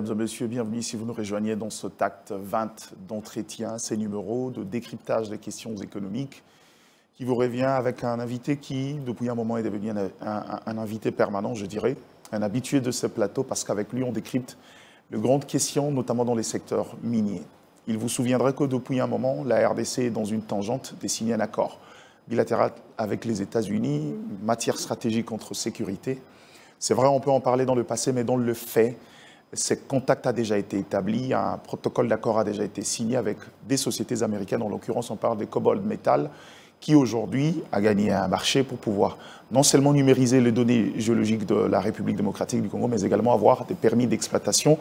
mesdames et messieurs, bienvenue si vous nous rejoignez dans ce acte 20 d'entretien, ces numéros de décryptage des questions économiques qui vous revient avec un invité qui, depuis un moment, est devenu un invité permanent, je dirais, un habitué de ce plateau, parce qu'avec lui, on décrypte de grandes questions, notamment dans les secteurs miniers. Il vous souviendra que depuis un moment, la RDC est dans une tangente de signer un accord bilatéral avec les États-Unis, matière stratégique contre sécurité. C'est vrai, on peut en parler dans le passé, mais dans le fait, ce contact a déjà été établi, un protocole d'accord a déjà été signé avec des sociétés américaines, en l'occurrence on parle de Cobalt Metal, qui aujourd'hui a gagné un marché pour pouvoir non seulement numériser les données géologiques de la République démocratique du Congo, mais également avoir des permis d'exploitation.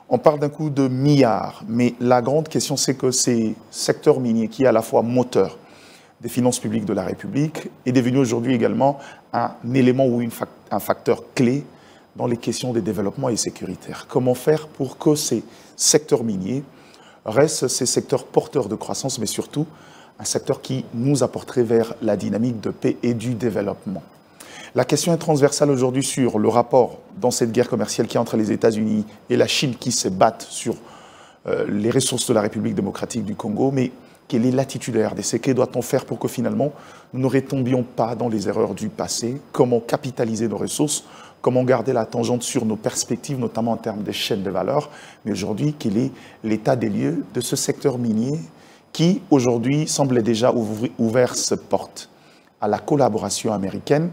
On parle d'un coût de milliards, mais la grande question c'est que ces secteurs miniers qui est à la fois moteur des finances publiques de la République est devenu aujourd'hui également un élément ou un facteur clé dans les questions des développements et sécuritaires. Comment faire pour que ces secteurs miniers restent ces secteurs porteurs de croissance, mais surtout un secteur qui nous apporterait vers la dynamique de paix et du développement. La question est transversale aujourd'hui sur le rapport dans cette guerre commerciale qui est entre les États-Unis et la Chine qui se battent sur les ressources de la République démocratique du Congo, mais quelle est l'attitude de la RDC? Que doit-on faire pour que finalement nous ne retombions pas dans les erreurs du passé? Comment capitaliser nos ressources? Comment garder la tangente sur nos perspectives, notamment en termes de chaînes de valeur? Mais aujourd'hui, quel est l'état des lieux de ce secteur minier qui, aujourd'hui, semble déjà ouvert ses portes à la collaboration américaine,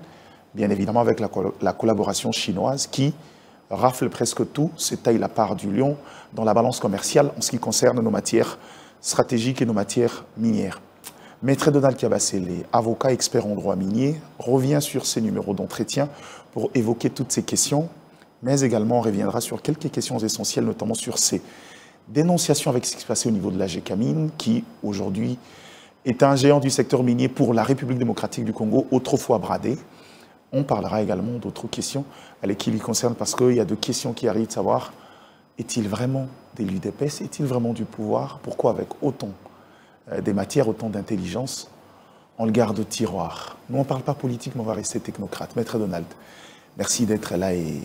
bien évidemment avec la collaboration chinoise qui rafle presque tout, se taille la part du lion dans la balance commerciale en ce qui concerne nos matières stratégiques et nos matières minières. Maître Donald Kabasele, avocat expert en droit minier, revient sur ces numéros d'entretien pour évoquer toutes ces questions, mais également on reviendra sur quelques questions essentielles, notamment sur ces dénonciations avec ce qui se passait au niveau de la GECAMINE, qui aujourd'hui est un géant du secteur minier pour la République démocratique du Congo, autrefois bradé. On parlera également d'autres questions qui les concernent, parce qu'il y a deux questions qui arrivent de savoir: est-il vraiment de l'UDPS? Est-il vraiment du pouvoir? Pourquoi avec autant des matières, autant d'intelligence, on le garde au tiroir? Nous, on ne parle pas politique, mais on va rester technocrate. Maître Donald, merci d'être là et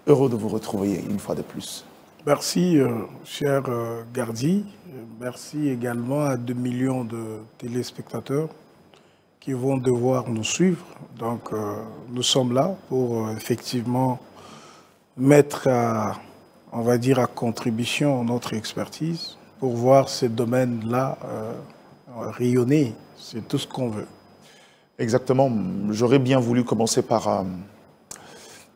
heureux de vous retrouver une fois de plus. Merci, cher Gardi. Merci également à 2 millions de téléspectateurs qui vont devoir nous suivre. Donc, nous sommes là pour effectivement mettre on va dire, à contribution notre expertise pour voir ces domaines-là rayonner. C'est tout ce qu'on veut. Exactement. J'aurais bien voulu commencer par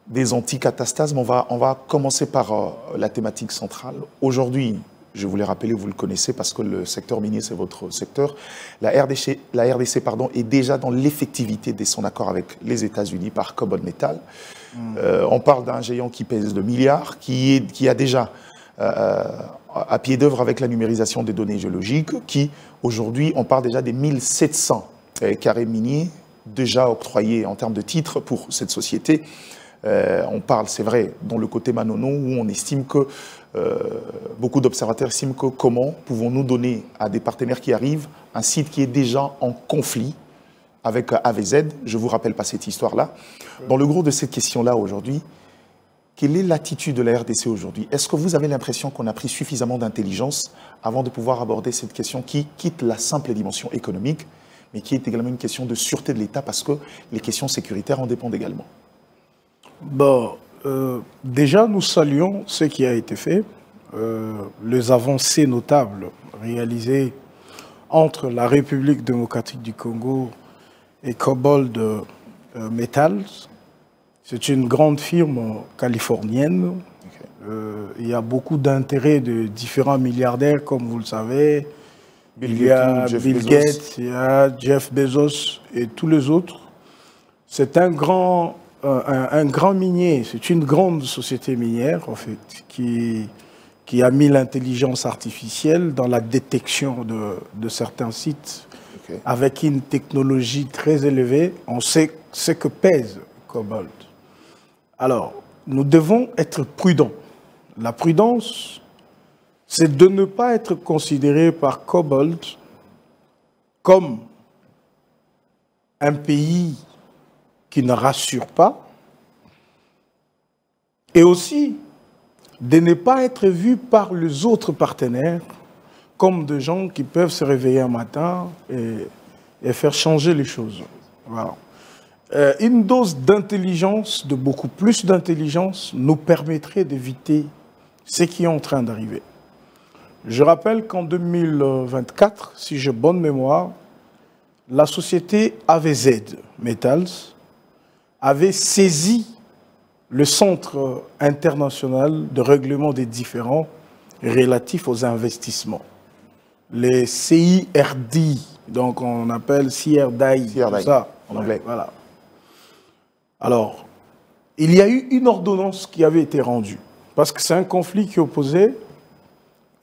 des anticatastases, mais on va commencer par la thématique centrale. Aujourd'hui, je voulais rappeler, vous le connaissez parce que le secteur minier, c'est votre secteur. La RDC est déjà dans l'effectivité de son accord avec les États-Unis par Cobalt Metal. On parle d'un géant qui pèse 2 milliards, qui a déjà à pied d'œuvre avec la numérisation des données géologiques, qui aujourd'hui, on parle déjà des 1700 carrés miniers déjà octroyés en termes de titres pour cette société. On parle, c'est vrai, dans le côté Manono, où on estime que, beaucoup d'observateurs estiment que comment pouvons-nous donner à des partenaires qui arrivent un site qui est déjà en conflit avec AVZ. Je ne vous rappelle pas cette histoire-là. Dans le gros de cette question-là aujourd'hui, quelle est l'attitude de la RDC aujourd'hui? Est-ce que vous avez l'impression qu'on a pris suffisamment d'intelligence avant de pouvoir aborder cette question qui quitte la simple dimension économique, mais qui est également une question de sûreté de l'État, parce que les questions sécuritaires en dépendent également? Bon, déjà, nous saluons ce qui a été fait, les avancées notables réalisées entre la République démocratique du Congo et Cobalt Metals. C'est une grande firme californienne. Il y a beaucoup d'intérêts de différents milliardaires, comme vous le savez. Il y a Bill Gates, il y a Jeff Bezos et tous les autres. C'est un grand minier, c'est une grande société minière, en fait, qui a mis l'intelligence artificielle dans la détection de certains sites avec une technologie très élevée. On sait ce que pèse Cobalt. Alors, nous devons être prudents. La prudence, c'est de ne pas être considéré par Cobalt comme un pays qui ne rassure pas, et aussi de ne pas être vu par les autres partenaires comme des gens qui peuvent se réveiller un matin et faire changer les choses. Voilà. Une dose d'intelligence, de beaucoup plus d'intelligence, nous permettrait d'éviter ce qui est en train d'arriver. Je rappelle qu'en 2024, si j'ai bonne mémoire, la société AVZ Metals avait saisi le Centre international de règlement des différends relatifs aux investissements, les CIRD, donc on appelle CIRDAI, tout ça, en anglais. Voilà. Alors, il y a eu une ordonnance qui avait été rendue, parce que c'est un conflit qui opposait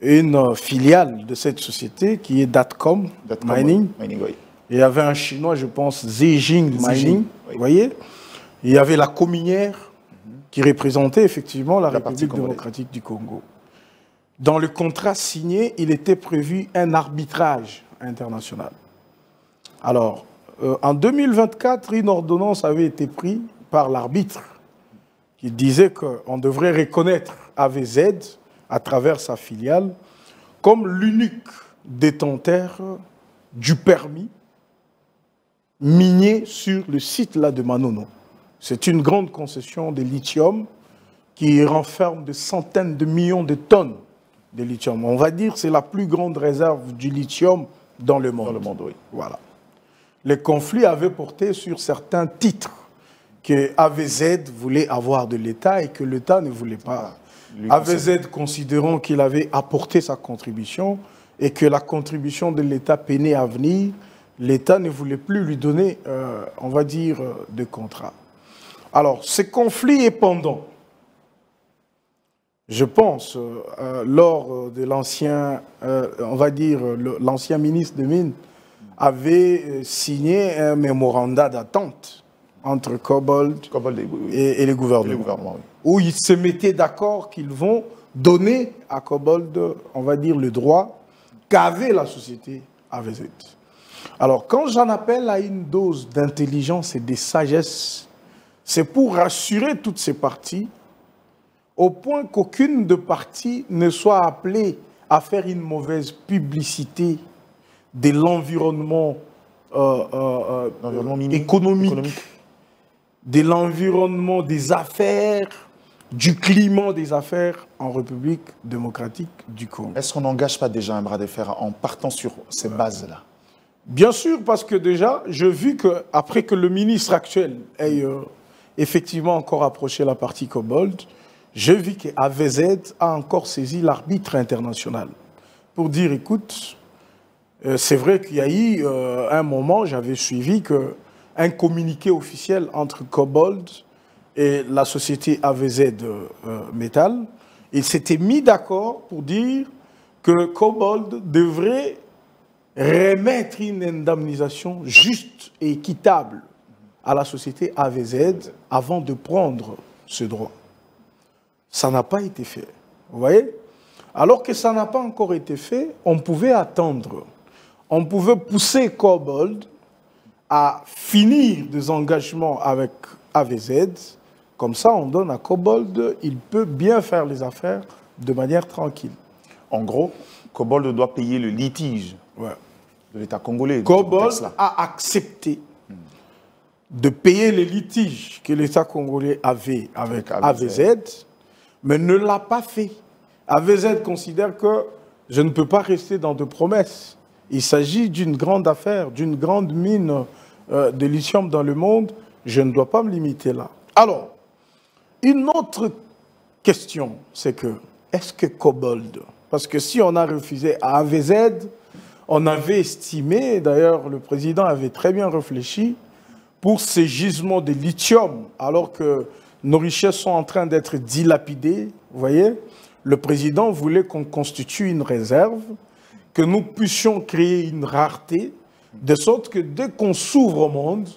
une filiale de cette société qui est Datcom Mining. Oui. Il y avait un Chinois, je pense, Zijing Mining, vous voyez. Il y avait la cominière qui représentait effectivement la République démocratique du Congo. Dans le contrat signé, il était prévu un arbitrage international. Alors, en 2024, une ordonnance avait été prise par l'arbitre qui disait qu'on devrait reconnaître AVZ à travers sa filiale comme l'unique détenteur du permis minier sur le site là de Manono. C'est une grande concession de lithium qui renferme des centaines de millions de tonnes de lithium. On va dire que c'est la plus grande réserve du lithium dans le monde. Dans le monde, oui. Voilà. Le conflit avait porté sur certains titres que AVZ voulait avoir de l'État et que l'État ne voulait pas. AVZ considérant qu'il avait apporté sa contribution et que la contribution de l'État peinait à venir, l'État ne voulait plus lui donner, on va dire, de contrat. Alors, ce conflit est pendant. Je pense, lors de l'ancien, on va dire, l'ancien ministre des Mines avait signé un mémorandum d'attente entre Cobalt et le gouvernement, où ils se mettaient d'accord qu'ils vont donner à Cobalt, on va dire, le droit qu'avait la société AVZ. Alors, quand j'en appelle à une dose d'intelligence et de sagesse, c'est pour rassurer toutes ces parties, au point qu'aucune de parties ne soit appelée à faire une mauvaise publicité de l'environnement économique, de l'environnement des affaires, du climat des affaires en République démocratique du Congo. Est-ce qu'on n'engage pas déjà un bras de fer en partant sur ces bases-là? Bien sûr, parce que déjà, j'ai vu qu'après que le ministre actuel ait effectivement encore approché la partie Cobalt, j'ai vu qu'AVZ a encore saisi l'arbitre international pour dire, écoute, c'est vrai qu'il y a eu un moment, j'avais suivi qu'un communiqué officiel entre Cobalt et la société AVZ Metal, ils s'étaient mis d'accord pour dire que Cobalt devrait remettre une indemnisation juste et équitable à la société AVZ avant de prendre ce droit. Ça n'a pas été fait. Vous voyez? Alors que ça n'a pas encore été fait, on pouvait attendre. On pouvait pousser Cobalt à finir des engagements avec AVZ. Comme ça, on donne à Cobalt, il peut bien faire les affaires de manière tranquille. En gros, Cobalt doit payer le litige de l'État congolais. Cobalt a accepté de payer les litiges que l'État congolais avait avec AVZ, mais ne l'a pas fait. AVZ considère que je ne peux pas rester dans de promesses. Il s'agit d'une grande affaire, d'une grande mine de lithium dans le monde. Je ne dois pas me limiter là. Alors, une autre question, c'est que, est-ce que Cobalt, parce que si on a refusé à AVZ, on avait estimé, d'ailleurs le président avait très bien réfléchi, pour ces gisements de lithium, alors que nos richesses sont en train d'être dilapidées, vous voyez, le président voulait qu'on constitue une réserve, que nous puissions créer une rareté, de sorte que dès qu'on s'ouvre au monde,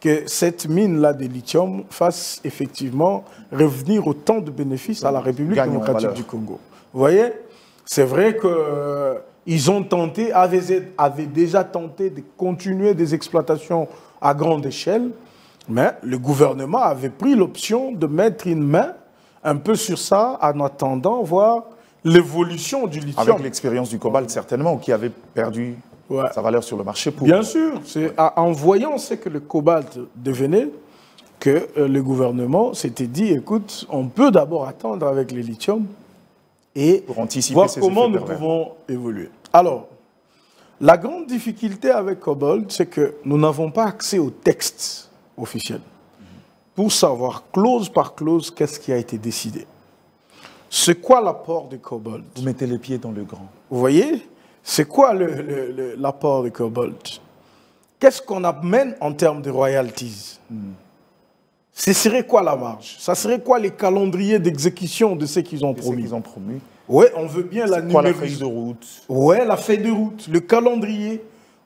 que cette mine-là de lithium fasse effectivement revenir autant de bénéfices à la République démocratique du Congo. Vous voyez, c'est vrai qu'ils ont tenté, AVZ avait déjà tenté de continuer des exploitations à grande échelle, mais le gouvernement avait pris l'option de mettre une main un peu sur ça en attendant voir l'évolution du lithium. Avec l'expérience du cobalt, certainement, qui avait perdu sa valeur sur le marché. Bien sûr, c'est en voyant ce que le cobalt devenait, que le gouvernement s'était dit, écoute, on peut d'abord attendre avec le lithium et pour anticiper voir ces comment effets nous pervers. pouvons évoluer. Alors, la grande difficulté avec Cobalt, c'est que nous n'avons pas accès au texte officiel pour savoir clause par clause qu'est-ce qui a été décidé. C'est quoi l'apport de Cobalt? Vous mettez les pieds dans le grand. Vous voyez? C'est quoi l'apport de Cobalt? Qu'est-ce qu'on amène en termes de royalties? Ce serait quoi la marge? Ça serait quoi les calendriers d'exécution de ce qu'ils ont promis? Oui, on veut bien la numériser. Quoi la feuille de route? Oui, la feuille de route, le calendrier.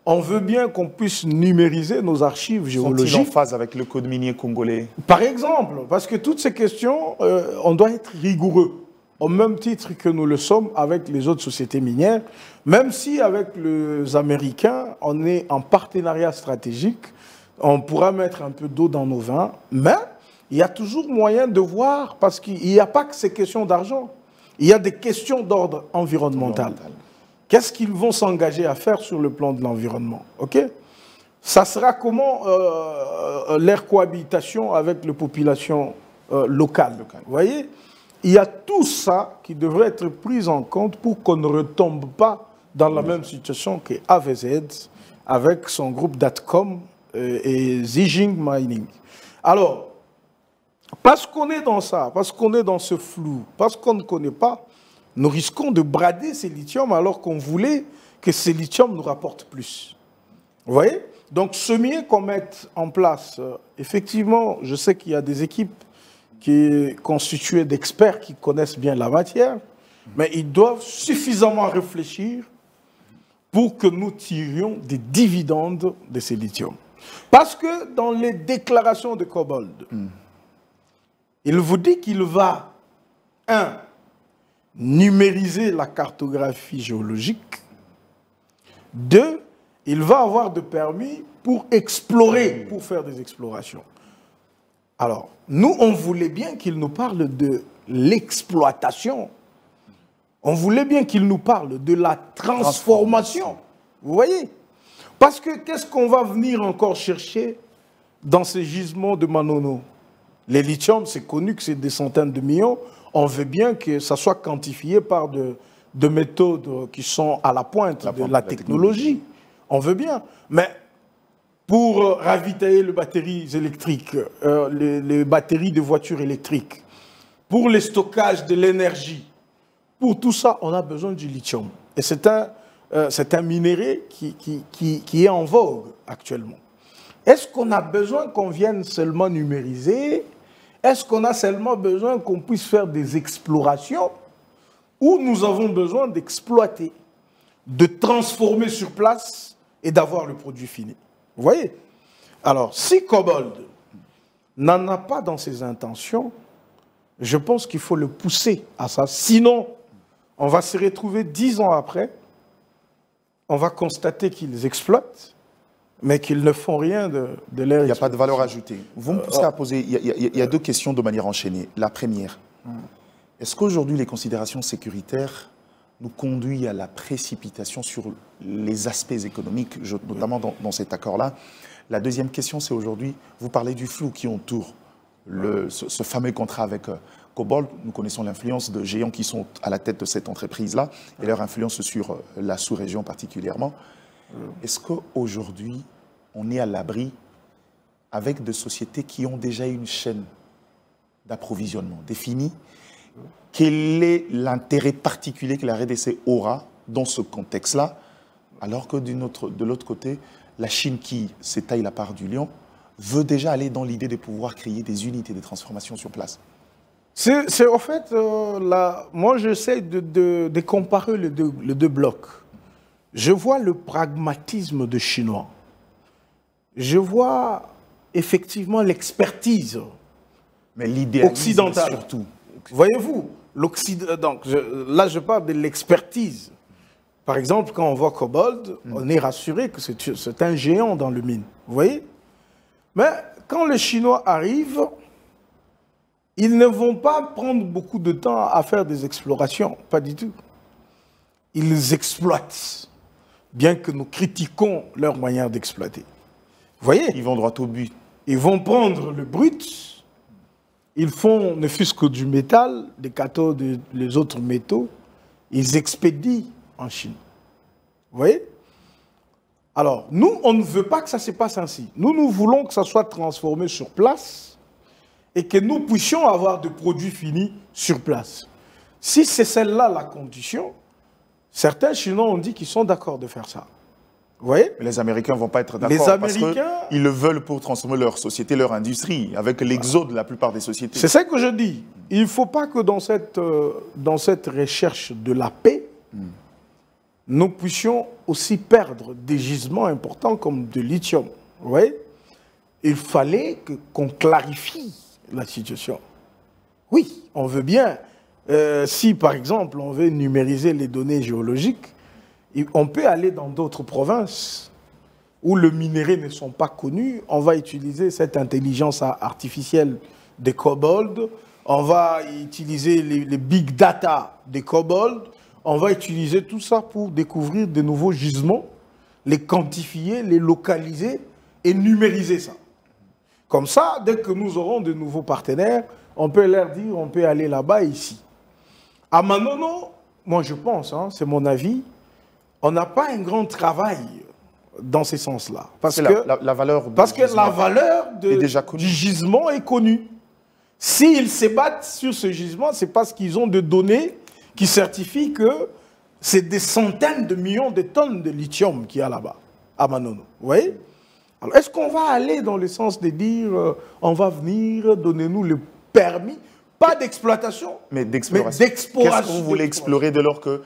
On veut bien qu'on puisse numériser nos archives géologiques. Sont-ils en phase avec le code minier congolais? Par exemple, parce que toutes ces questions, on doit être rigoureux, au même titre que nous le sommes avec les autres sociétés minières, même si avec les Américains, on est en partenariat stratégique, on pourra mettre un peu d'eau dans nos vins, mais il y a toujours moyen de voir, parce qu'il n'y a pas que ces questions d'argent, il y a des questions d'ordre environnemental. Qu'est-ce qu'ils vont s'engager à faire sur le plan de l'environnement? Ok? Ça sera comment leur cohabitation avec les populations locales? Vous voyez? Il y a tout ça qui devrait être pris en compte pour qu'on ne retombe pas dans la même situation que AVZ avec son groupe Datcom et Zijing Mining. Alors, parce qu'on est dans ça, parce qu'on est dans ce flou, parce qu'on ne connaît pas, nous risquons de brader ces lithiums alors qu'on voulait que ces lithiums nous rapportent plus. Vous voyez? Donc, ce mieux qu'on mette en place, effectivement, je sais qu'il y a des équipes qui sont constituées d'experts qui connaissent bien la matière, mais ils doivent suffisamment réfléchir pour que nous tirions des dividendes de ces lithiums. Parce que dans les déclarations de Cobalt, il vous dit qu'il va, numériser la cartographie géologique. 2, il va avoir de permis pour explorer, pour faire des explorations. Alors, nous, on voulait bien qu'il nous parle de l'exploitation. On voulait bien qu'il nous parle de la transformation. Vous voyez? Parce que qu'est-ce qu'on va venir encore chercher dans ces gisements de Manono? Les lithiums, c'est connu que c'est des centaines de millions. On veut bien que ça soit quantifié par de méthodes qui sont à la pointe de la technologie. On veut bien. Mais pour ravitailler les batteries électriques, les batteries de voitures électriques, pour le stockage de l'énergie, pour tout ça, on a besoin du lithium. Et c'est un minerai qui est en vogue actuellement. Est-ce qu'on a besoin qu'on vienne seulement numériser? Est-ce qu'on a seulement besoin qu'on puisse faire des explorations? Ou nous avons besoin d'exploiter, de transformer sur place et d'avoir le produit fini? Vous voyez? Alors, si Cobalt n'en a pas dans ses intentions, je pense qu'il faut le pousser à ça. Sinon, on va se retrouver 10 ans après, on va constater qu'ils exploitent, mais qu'ils ne font rien de leur... Il n'y a pas de valeur ajoutée. Vous me poussez à poser... Il y a deux questions de manière enchaînée. La première, est-ce qu'aujourd'hui, les considérations sécuritaires nous conduisent à la précipitation sur les aspects économiques, notamment dans cet accord-là? La deuxième question, c'est aujourd'hui, vous parlez du flou qui entoure ce fameux contrat avec Cobalt. Nous connaissons l'influence de géants qui sont à la tête de cette entreprise-là et leur influence sur la sous-région particulièrement. Est-ce qu'aujourd'hui, on est à l'abri avec des sociétés qui ont déjà une chaîne d'approvisionnement définie? Quel est l'intérêt particulier que la RDC aura dans ce contexte-là, alors que de l'autre côté, la Chine qui s'étaille la part du lion veut déjà aller dans l'idée de pouvoir créer des unités de transformation sur place? C'est en fait, moi j'essaie de comparer les deux blocs. Je vois le pragmatisme des Chinois. Je vois effectivement l'expertise occidentale. Surtout. Voyez-vous, là je parle de l'expertise. Par exemple, quand on voit Cobalt, on est rassuré que c'est un géant dans le mine. Vous voyez? Mais quand les Chinois arrivent, Ils ne vont pas prendre beaucoup de temps à faire des explorations, pas du tout. Ils exploitent, bien que nous critiquons leur manière d'exploiter. Vous voyez? Ils vont droit au but. Ils vont prendre le brut, ils font, ne fût-ce que du métal, des cathodes, les autres métaux, ils expédient en Chine. Vous voyez? Alors, nous, on ne veut pas que ça se passe ainsi. Nous voulons que ça soit transformé sur place et que nous puissions avoir des produits finis sur place. Si c'est celle-là la condition, certains Chinois ont dit qu'ils sont d'accord de faire ça. Vous voyez? Mais les Américains ne vont pas être d'accord parce qu'ils le veulent pour transformer leur société, leur industrie, avec l'exode de la plupart des sociétés. C'est ça que je dis. Il ne faut pas que dans cette recherche de la paix, nous puissions aussi perdre des gisements importants comme de lithium. Vous voyez? Il fallait qu'on clarifie la situation. Oui, on veut bien. Si, par exemple, on veut numériser les données géologiques, on peut aller dans d'autres provinces où les minéraux ne sont pas connus. On va utiliser cette intelligence artificielle des kobolds. On va utiliser les big data des kobolds. On va utiliser tout ça pour découvrir de nouveaux gisements, les quantifier, les localiser et numériser ça. Comme ça, dès que nous aurons de nouveaux partenaires, on peut leur dire, on peut aller là-bas et ici. À Manono, moi je pense, hein, c'est mon avis, on n'a pas un grand travail dans ces sens-là. Parce que la valeur du gisement est connue. S'ils se battent sur ce gisement, c'est parce qu'ils ont des données qui certifient que c'est des centaines de millions de tonnes de lithium qu'il y a là-bas, à Manono. Vous voyez? Alors, est-ce qu'on va aller dans le sens de dire, on va venir, donnez-nous le permis, pas d'exploitation, mais d'exploration. Qu'est-ce que vous voulez explorer dès lors que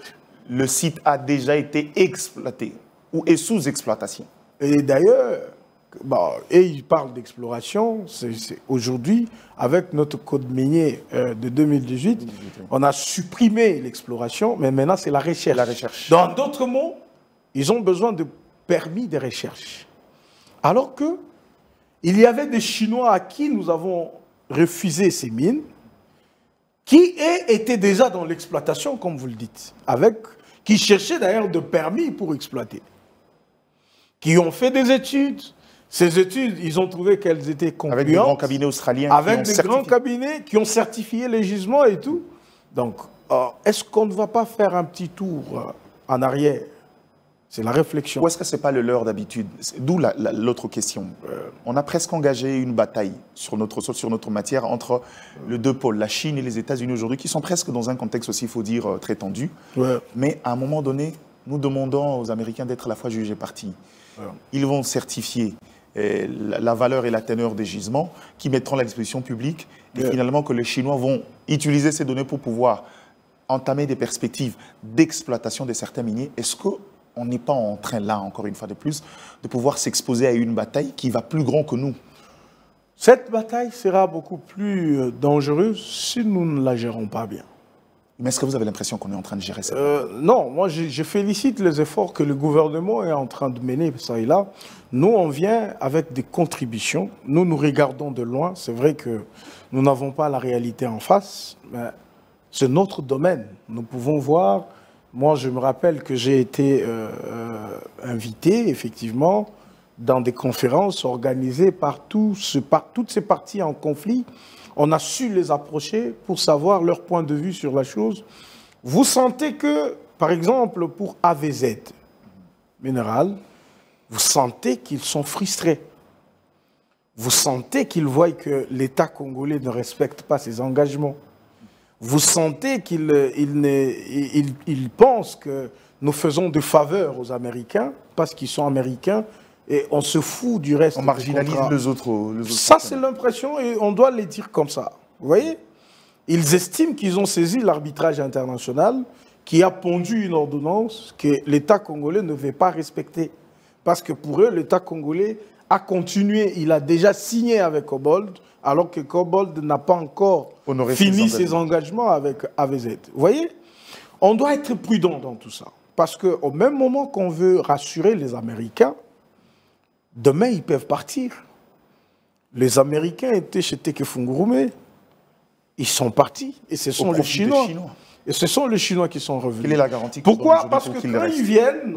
le site a déjà été exploité ou est sous exploitation? Et d'ailleurs, et il parle d'exploration, aujourd'hui, avec notre code minier de 2018, on a supprimé l'exploration, mais maintenant c'est la recherche. La recherche. Dans d'autres mots, ils ont besoin de permis de recherche. Alors que il y avait des Chinois à qui nous avons refusé ces mines, qui étaient déjà dans l'exploitation, comme vous le dites, qui cherchaient d'ailleurs de permis pour exploiter, qui ont fait des études. Ces études, ils ont trouvé qu'elles étaient concluantes. Avec des grands cabinets australiens. Avec des grands cabinets qui ont certifié les gisements et tout. Donc, est-ce qu'on ne va pas faire un petit tour en arrière? C'est la réflexion. Ou est-ce que ce n'est pas le leur d'habitude? D'où l'autre question. On a presque engagé une bataille sur notre sol, sur notre matière, entre les deux pôles, la Chine et les États-Unis aujourd'hui, qui sont presque dans un contexte aussi, il faut dire, très tendu. Ouais. Mais à un moment donné, nous demandons aux Américains d'être à la fois juges et partis. Ouais. Ils vont certifier la valeur et la teneur des gisements qui mettront à la disposition publique et finalement que les Chinois vont utiliser ces données pour pouvoir entamer des perspectives d'exploitation de certains miniers. Est-ce qu'on n'est pas en train, là, encore une fois de plus, de pouvoir s'exposer à une bataille qui va plus grand que nous? Cette bataille sera beaucoup plus dangereuse si nous ne la gérons pas bien. Mais est-ce que vous avez l'impression qu'on est en train de gérer ça? Non, moi je félicite les efforts que le gouvernement est en train de mener, ça et là. Nous, on vient avec des contributions. Nous regardons de loin. C'est vrai que nous n'avons pas la réalité en face, mais c'est notre domaine. Nous pouvons voir. Moi, je me rappelle que j'ai été invité, effectivement, dans des conférences organisées par toutes ces parties en conflit. On a su les approcher pour savoir leur point de vue sur la chose. Vous sentez que, par exemple, pour AVZ Mineral, vous sentez qu'ils sont frustrés. Vous sentez qu'ils voient que l'État congolais ne respecte pas ses engagements. Vous sentez qu'ils pensent que nous faisons des faveurs aux Américains parce qu'ils sont Américains et on se fout du reste. On marginalise les autres. Ça, c'est l'impression et on doit les dire comme ça. Vous voyez? Ils estiment qu'ils ont saisi l'arbitrage international qui a pondu une ordonnance que l'État congolais ne veut pas respecter. Parce que pour eux, l'État congolais a continué, il a déjà signé avec Kobold, alors que Kobold n'a pas encore fini ses engagements avec AVZ. Vous voyez? On doit être prudent dans tout ça. Parce qu'au même moment qu'on veut rassurer les Américains, demain, ils peuvent partir. Les Américains étaient chez Tekefungurume. Ils sont partis et ce sont les Chinois. Et ce sont les Chinois qui sont revenus. Quelle est la garantie? Pourquoi? Parce que quand ils viennent,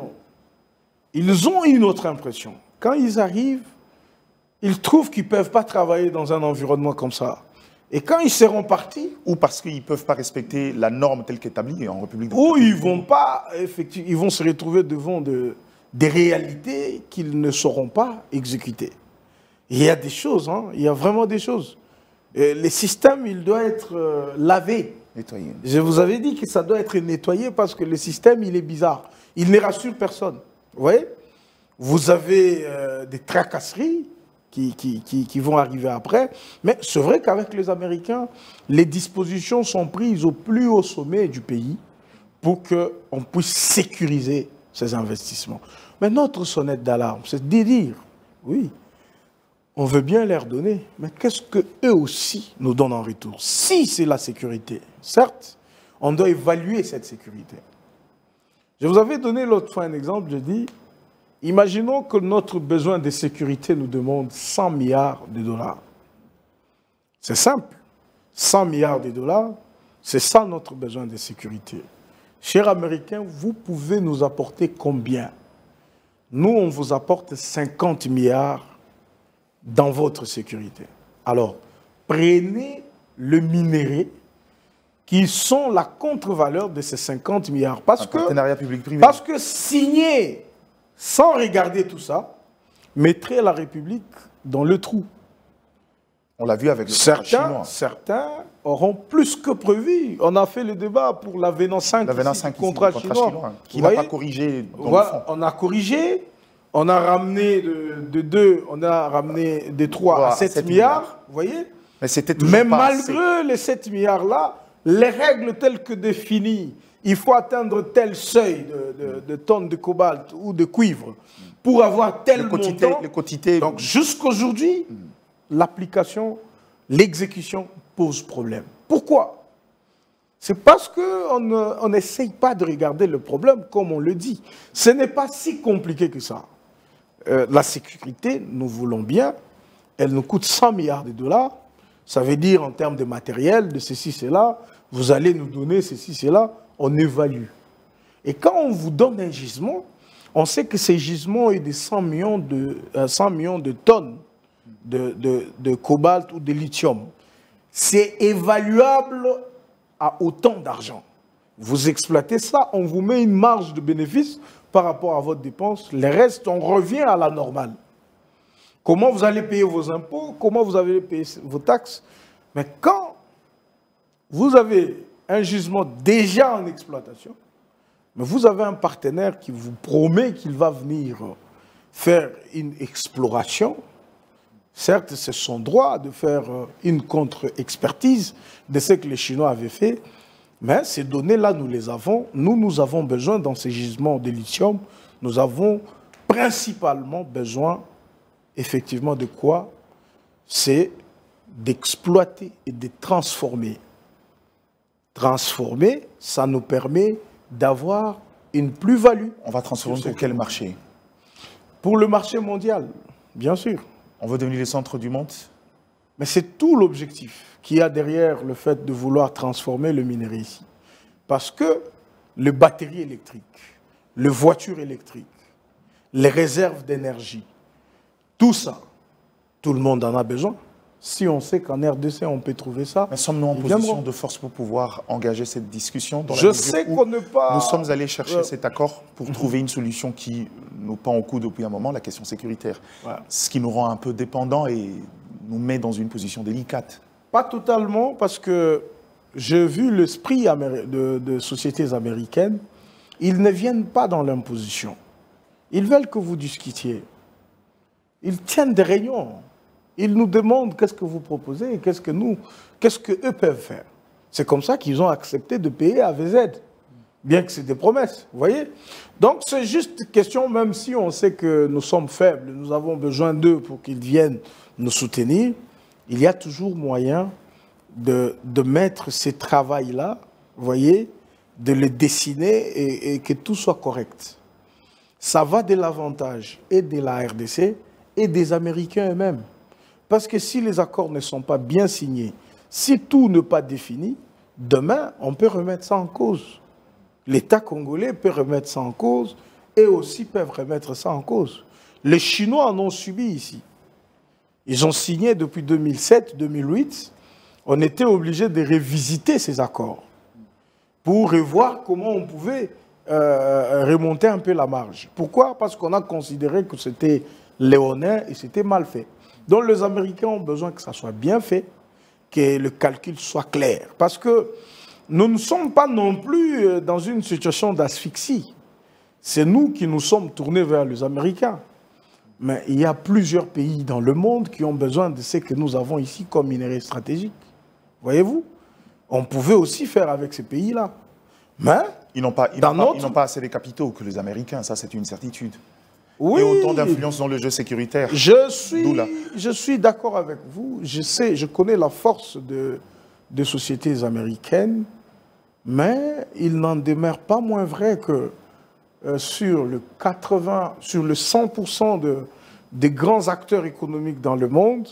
ils ont une autre impression. Quand ils arrivent, ils trouvent qu'ils ne peuvent pas travailler dans un environnement comme ça. Et quand ils seront partis... Ou parce qu'ils ne peuvent pas respecter la norme telle qu'établie en République de Ou ils vont pas, effectivement, ils vont se retrouver devant des réalités qu'ils ne sauront pas exécuter. Il y a des choses, hein, il y a vraiment des choses. Les systèmes, il doit être lavé. Nettoyé. Je vous avais dit que ça doit être nettoyé parce que le système, il est bizarre. Il ne rassure personne. Vous voyez? Vous avez des tracasseries qui vont arriver après. Mais c'est vrai qu'avec les Américains, les dispositions sont prises au plus haut sommet du pays pour qu'on puisse sécuriser ces investissements. Mais notre sonnette d'alarme, c'est de dire, oui, on veut bien leur donner, mais qu'est-ce qu'eux aussi nous donnent en retour? Si c'est la sécurité, certes, on doit évaluer cette sécurité. Je vous avais donné l'autre fois un exemple, je dis, imaginons que notre besoin de sécurité nous demande 100 milliards de dollars. C'est simple. 100 milliards de dollars, c'est ça notre besoin de sécurité. Chers Américains, vous pouvez nous apporter combien? Nous, on vous apporte 50 milliards dans votre sécurité. Alors, prenez le minerai qui sont la contre-valeur de ces 50 milliards. Parce que, partenariat public-privé. Parce que signer sans regarder tout ça mettrait la République dans le trou. On l'a vu avec le contrat chinois. Certains auront plus que prévu. On a fait le débat pour l'avenant 5 du contrat chinois. Qui n'a pas corrigé dans le fond. On a corrigé, on a ramené de 2, on a ramené de 3 à 7 milliards. Vous voyez? Mais malgré les 7 milliards-là, les règles telles que définies, il faut atteindre tel seuil de tonnes de cobalt ou de cuivre pour avoir tel montant. Donc jusqu'aujourd'hui, l'application, l'exécution pose problème. Pourquoi? C'est parce qu'on n'essaye pas de regarder le problème comme on le dit. Ce n'est pas si compliqué que ça. La sécurité, nous voulons bien, elle nous coûte 100 milliards de dollars. Ça veut dire en termes de matériel, de ceci, cela, vous allez nous donner ceci, cela, on évalue. Et quand on vous donne un gisement, on sait que ces gisements est de 100 millions de tonnes de cobalt ou de lithium. C'est évaluable à autant d'argent. Vous exploitez ça, on vous met une marge de bénéfice par rapport à votre dépense. Le reste, on revient à la normale. Comment vous allez payer vos impôts, comment vous allez payer vos taxes. Mais quand vous avez un gisement déjà en exploitation, mais vous avez un partenaire qui vous promet qu'il va venir faire une exploration, certes, c'est son droit de faire une contre-expertise de ce que les Chinois avaient fait, mais ces données-là, nous les avons. Nous avons besoin, dans ces gisements de lithium, nous avons principalement besoin, effectivement, de quoi? C'est d'exploiter et de transformer. Transformer, ça nous permet d'avoir une plus-value. On va transformer pour quel marché? Pour le marché mondial, bien sûr. On veut devenir le centre du monde? Mais c'est tout l'objectif qu'il y a derrière le fait de vouloir transformer le minerai ici. Parce que les batteries électriques, les voitures électriques, les réserves d'énergie, tout ça, tout le monde en a besoin. Si on sait qu'en RDC, on peut trouver ça. Mais sommes-nous en position de force pour pouvoir engager cette discussion dans Je sais qu'on n'est pas... Nous sommes allés chercher cet accord pour trouver une solution qui nous pend au cou depuis un moment, la question sécuritaire. Ouais. Ce qui nous rend un peu dépendants et nous met dans une position délicate. Pas totalement, parce que j'ai vu l'esprit de sociétés américaines. Ils ne viennent pas dans l'imposition. Ils veulent que vous discutiez. Ils tiennent des réunions. Ils nous demandent qu'est-ce que vous proposez et qu'est-ce qu'eux peuvent faire. C'est comme ça qu'ils ont accepté de payer à VZ, bien que c'est des promesses, vous voyez. Donc c'est juste une question, même si on sait que nous sommes faibles, nous avons besoin d'eux pour qu'ils viennent nous soutenir, il y a toujours moyen de mettre ces travails-là, vous voyez, de les dessiner et que tout soit correct. Ça va de l'avantage et de la RDC et des Américains eux-mêmes. Parce que si les accords ne sont pas bien signés, Si tout n'est pas défini, demain, on peut remettre ça en cause. L'État congolais peut remettre ça en cause et aussi peuvent remettre ça en cause. Les Chinois en ont subi ici. Ils ont signé depuis 2007-2008. On était obligé de révisiter ces accords pour revoir comment on pouvait remonter un peu la marge. Pourquoi? Parce qu'on a considéré que c'était léonin et c'était mal fait. Donc les Américains ont besoin que ça soit bien fait, que le calcul soit clair. Parce que nous ne sommes pas non plus dans une situation d'asphyxie. C'est nous qui nous sommes tournés vers les Américains. Mais il y a plusieurs pays dans le monde qui ont besoin de ce que nous avons ici comme minerai stratégique. Voyez-vous? On pouvait aussi faire avec ces pays-là. Mais ils n'ont pas assez de capitaux que les Américains, ça c'est une certitude. Oui. Et autant d'influence dans le jeu sécuritaire. Je suis d'accord avec vous. Je connais la force des sociétés américaines, mais il n'en demeure pas moins vrai que sur le 100% des grands acteurs économiques dans le monde,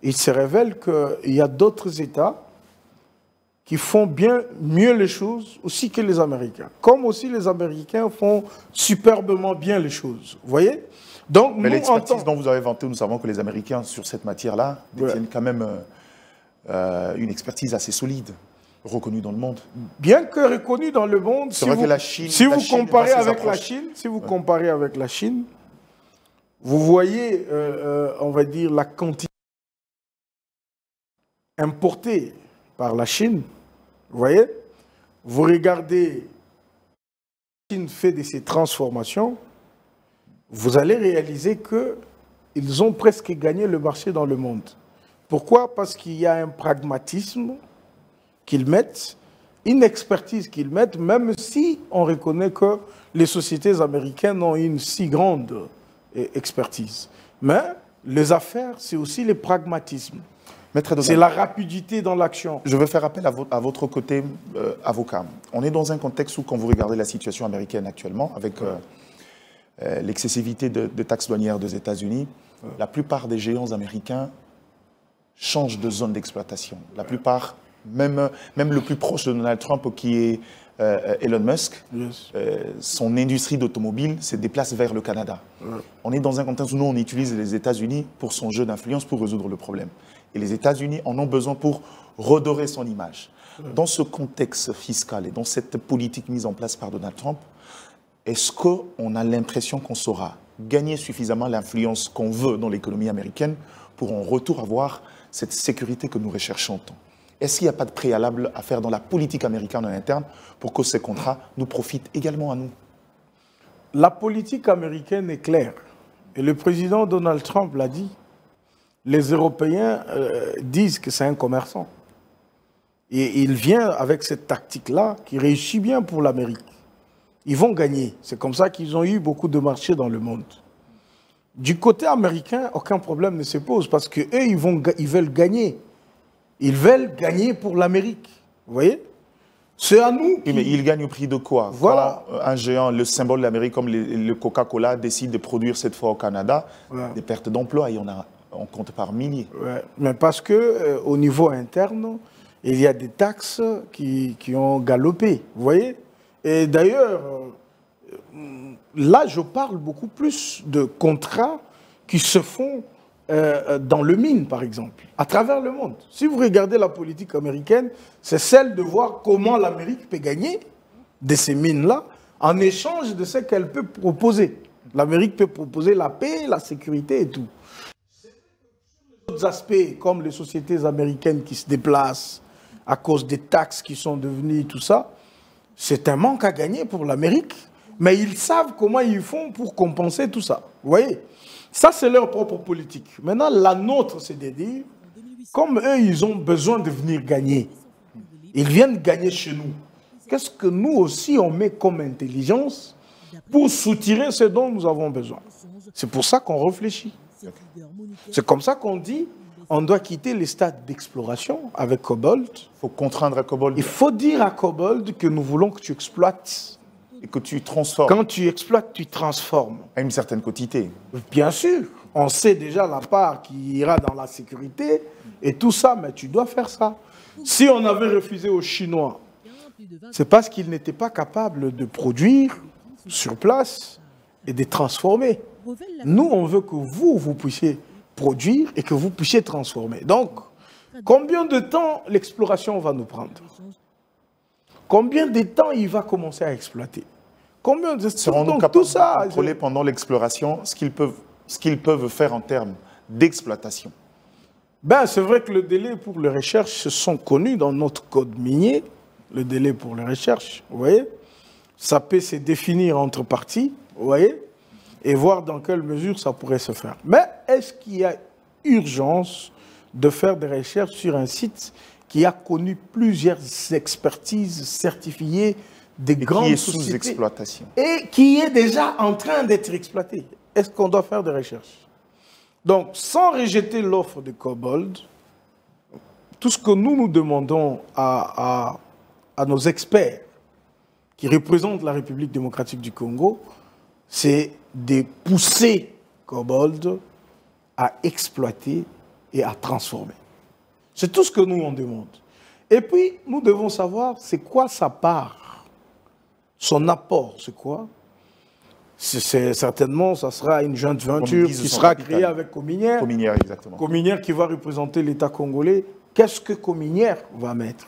il se révèle qu'il y a d'autres États qui font mieux les choses aussi que les Américains. Comme aussi les Américains font superbement bien les choses. Vous voyez? Donc, mais l'expertise dont vous avez vanté, nous savons que les Américains, sur cette matière-là, détiennent quand même une expertise assez solide, reconnue dans le monde. Bien que reconnue dans le monde, si vous comparez avec la Chine, vous voyez, on va dire, la quantité importée par la Chine. Vous voyez? Vous regardez, la Chine fait de ces transformations, vous allez réaliser qu'ils ont presque gagné le marché dans le monde. Pourquoi? Parce qu'il y a un pragmatisme qu'ils mettent, une expertise qu'ils mettent, même si on reconnaît que les sociétés américaines ont une si grande expertise. Mais les affaires, c'est aussi le pragmatisme. C'est la rapidité dans l'action. Je veux faire appel à votre côté avocat. On est dans un contexte où, quand vous regardez la situation américaine actuellement, avec l'excessivité de taxes douanières des États-Unis, la plupart des géants américains changent de zone d'exploitation. La plupart, même le plus proche de Donald Trump, qui est Elon Musk, son industrie d'automobile se déplace vers le Canada. On est dans un contexte où nous, on utilise les États-Unis pour son jeu d'influence pour résoudre le problème. Et les États-Unis en ont besoin pour redorer son image. Dans ce contexte fiscal et dans cette politique mise en place par Donald Trump, est-ce qu'on a l'impression qu'on saura gagner suffisamment l'influence qu'on veut dans l'économie américaine pour en retour avoir cette sécurité que nous recherchons tant? Est-ce qu'il n'y a pas de préalable à faire dans la politique américaine en interne pour que ces contrats nous profitent également à nous? La politique américaine est claire. Et le président Donald Trump l'a dit. Les Européens disent que c'est un commerçant. Et il vient avec cette tactique-là qui réussit bien pour l'Amérique. Ils vont gagner. C'est comme ça qu'ils ont eu beaucoup de marchés dans le monde. Du côté américain, aucun problème ne se pose parce qu'eux, ils veulent gagner. Ils veulent gagner pour l'Amérique. Vous voyez? C'est à nous. Oui, mais ils gagnent au prix de quoi? Voilà. Quand un géant, le symbole de l'Amérique comme le Coca-Cola, décide de produire cette fois au Canada, des pertes d'emplois, on compte par milliers. Ouais. Mais parce qu'au niveau interne, il y a des taxes qui ont galopé. Vous voyez? Et d'ailleurs, là, je parle beaucoup plus de contrats qui se font dans le mine, par exemple, à travers le monde. Si vous regardez la politique américaine, c'est celle de voir comment l'Amérique peut gagner de ces mines-là en échange de ce qu'elle peut proposer. L'Amérique peut proposer la paix, la sécurité et tout. D'autres aspects, comme les sociétés américaines qui se déplacent à cause des taxes qui sont devenues tout ça, c'est un manque à gagner pour l'Amérique. Mais ils savent comment ils font pour compenser tout ça. Vous voyez? Ça, c'est leur propre politique. Maintenant, la nôtre, c'est de dire, comme eux, ils ont besoin de venir gagner, ils viennent gagner chez nous. Qu'est-ce que nous aussi, on met comme intelligence pour soutirer ce dont nous avons besoin? C'est pour ça qu'on réfléchit. C'est comme ça qu'on dit, on doit quitter les stades d'exploration avec Cobalt. Il faut contraindre à Cobalt. Il faut dire à Cobalt que nous voulons que tu exploites. Et que tu transformes. Quand tu exploites, tu transformes. À une certaine quantité. Bien sûr. On sait déjà la part qui ira dans la sécurité et tout ça, mais tu dois faire ça. Si on avait refusé aux Chinois, c'est parce qu'ils n'étaient pas capables de produire sur place et de transformer. Nous, on veut que vous puissiez produire et que vous puissiez transformer. Donc, combien de temps l'exploration va nous prendre? Combien de temps il va commencer à exploiter? Combien de seront-nous capables de contrôler pendant l'exploration ce qu'ils peuvent faire en termes d'exploitation? Ben, c'est vrai que le délai pour les recherches sont connus dans notre code minier. Le délai pour les recherches, vous voyez, ça peut se définir entre parties, vous voyez, et voir dans quelle mesure ça pourrait se faire. Mais est-ce qu'il y a urgence de faire des recherches sur un site qui a connu plusieurs expertises certifiées des grandes sociétés sous exploitation et qui est déjà en train d'être exploité? Est-ce qu'on doit faire des recherches? Donc, sans rejeter l'offre de Cobalt, tout ce que nous demandons à nos experts qui représentent la République démocratique du Congo, c'est de pousser Cobalt à exploiter et à transformer. C'est tout ce que nous on demande. Et puis, nous devons savoir c'est quoi sa part, son apport, c'est quoi? Certainement, ça sera une joint venture qui sera créée avec Cominière. Cominière, exactement. Cominière qui va représenter l'État congolais. Qu'est-ce que Cominière va mettre?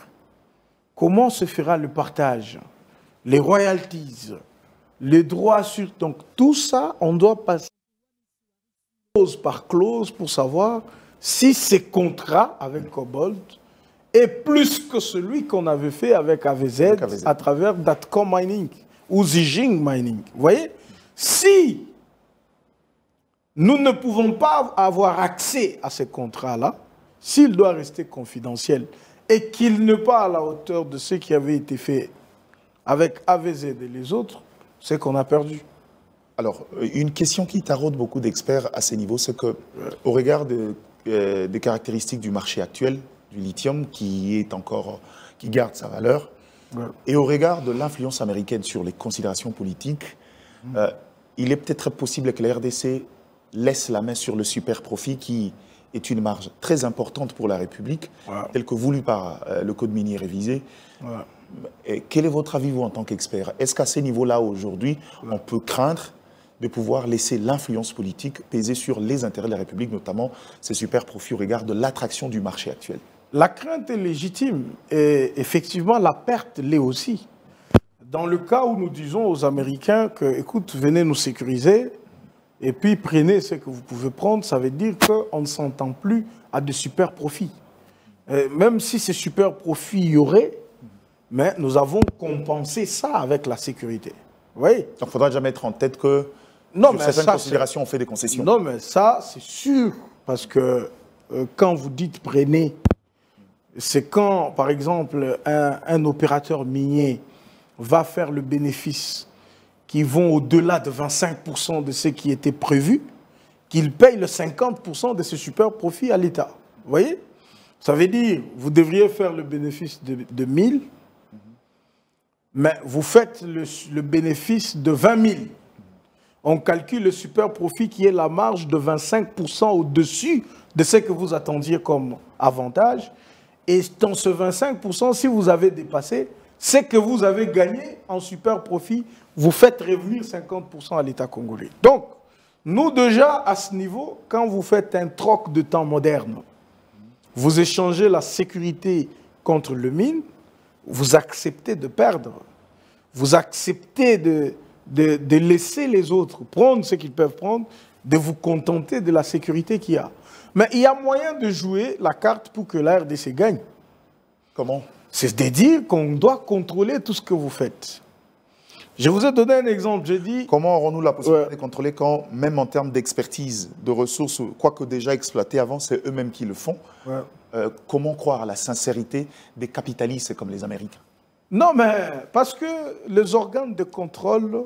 Comment se fera le partage? Les royalties, les droits sur... Donc, tout ça, on doit passer clause par clause pour savoir si ces contrats avec Cobalt est plus que celui qu'on avait fait avec AVZ, à travers Datcom Mining ou Zijing Mining. Vous voyez? Si nous ne pouvons pas avoir accès à ces contrats-là, s'il doit rester confidentiel et qu'il n'est pas à la hauteur de ce qui avait été fait avec AVZ et les autres, c'est qu'on a perdu. Alors, une question qui taraude beaucoup d'experts à ces niveaux, c'est qu'au regard des caractéristiques du marché actuel, du lithium, qui garde sa valeur, et au regard de l'influence américaine sur les considérations politiques, il est peut-être possible que la RDC laisse la main sur le super profit qui est une marge très importante pour la République, telle que voulue par le Code minier révisé. Et quel est votre avis, vous, en tant qu'expert? Est-ce qu'à ces niveaux-là, aujourd'hui, on peut craindre de pouvoir laisser l'influence politique peser sur les intérêts de la République, notamment ces super profits au regard de l'attraction du marché actuel? La crainte est légitime et effectivement, la perte l'est aussi. Dans le cas où nous disons aux Américains que, écoute, venez nous sécuriser et puis prenez ce que vous pouvez prendre, ça veut dire qu'on ne s'entend plus à de super profits. Même si ces super profits y auraient, mais nous avons compensé ça avec la sécurité. Vous voyez? Donc il ne faudra jamais mettre en tête que sur certaines considérations, on fait des concessions. Non, mais ça, c'est sûr. Parce que quand vous dites prenez, c'est quand, par exemple, un opérateur minier va faire le bénéfice qui vont au-delà de 25% de ce qui était prévu, qu'il paye le 50% de ce super profit à l'État. Vous voyez? Ça veut dire, vous devriez faire le bénéfice de 1000, mais vous faites le bénéfice de 20 000. On calcule le super profit qui est la marge de 25% au-dessus de ce que vous attendiez comme avantage. Et dans ce 25%, si vous avez dépassé, ce que vous avez gagné en super profit, vous faites revenir 50% à l'État congolais. Donc, nous déjà, à ce niveau, quand vous faites un troc de temps moderne, vous échangez la sécurité contre le mine, vous acceptez de perdre. Vous acceptez de laisser les autres prendre ce qu'ils peuvent prendre, de vous contenter de la sécurité qu'il y a. Mais il y a moyen de jouer la carte pour que la RDC gagne. Comment? C'est de dire qu'on doit contrôler tout ce que vous faites. Je vous ai donné un exemple, j'ai dit... Comment aurons-nous la possibilité de contrôler quand, même en termes d'expertise, de ressources, quoique déjà exploitées avant, c'est eux-mêmes qui le font? Comment croire à la sincérité des capitalistes comme les Américains? Non, mais parce que les organes de contrôle,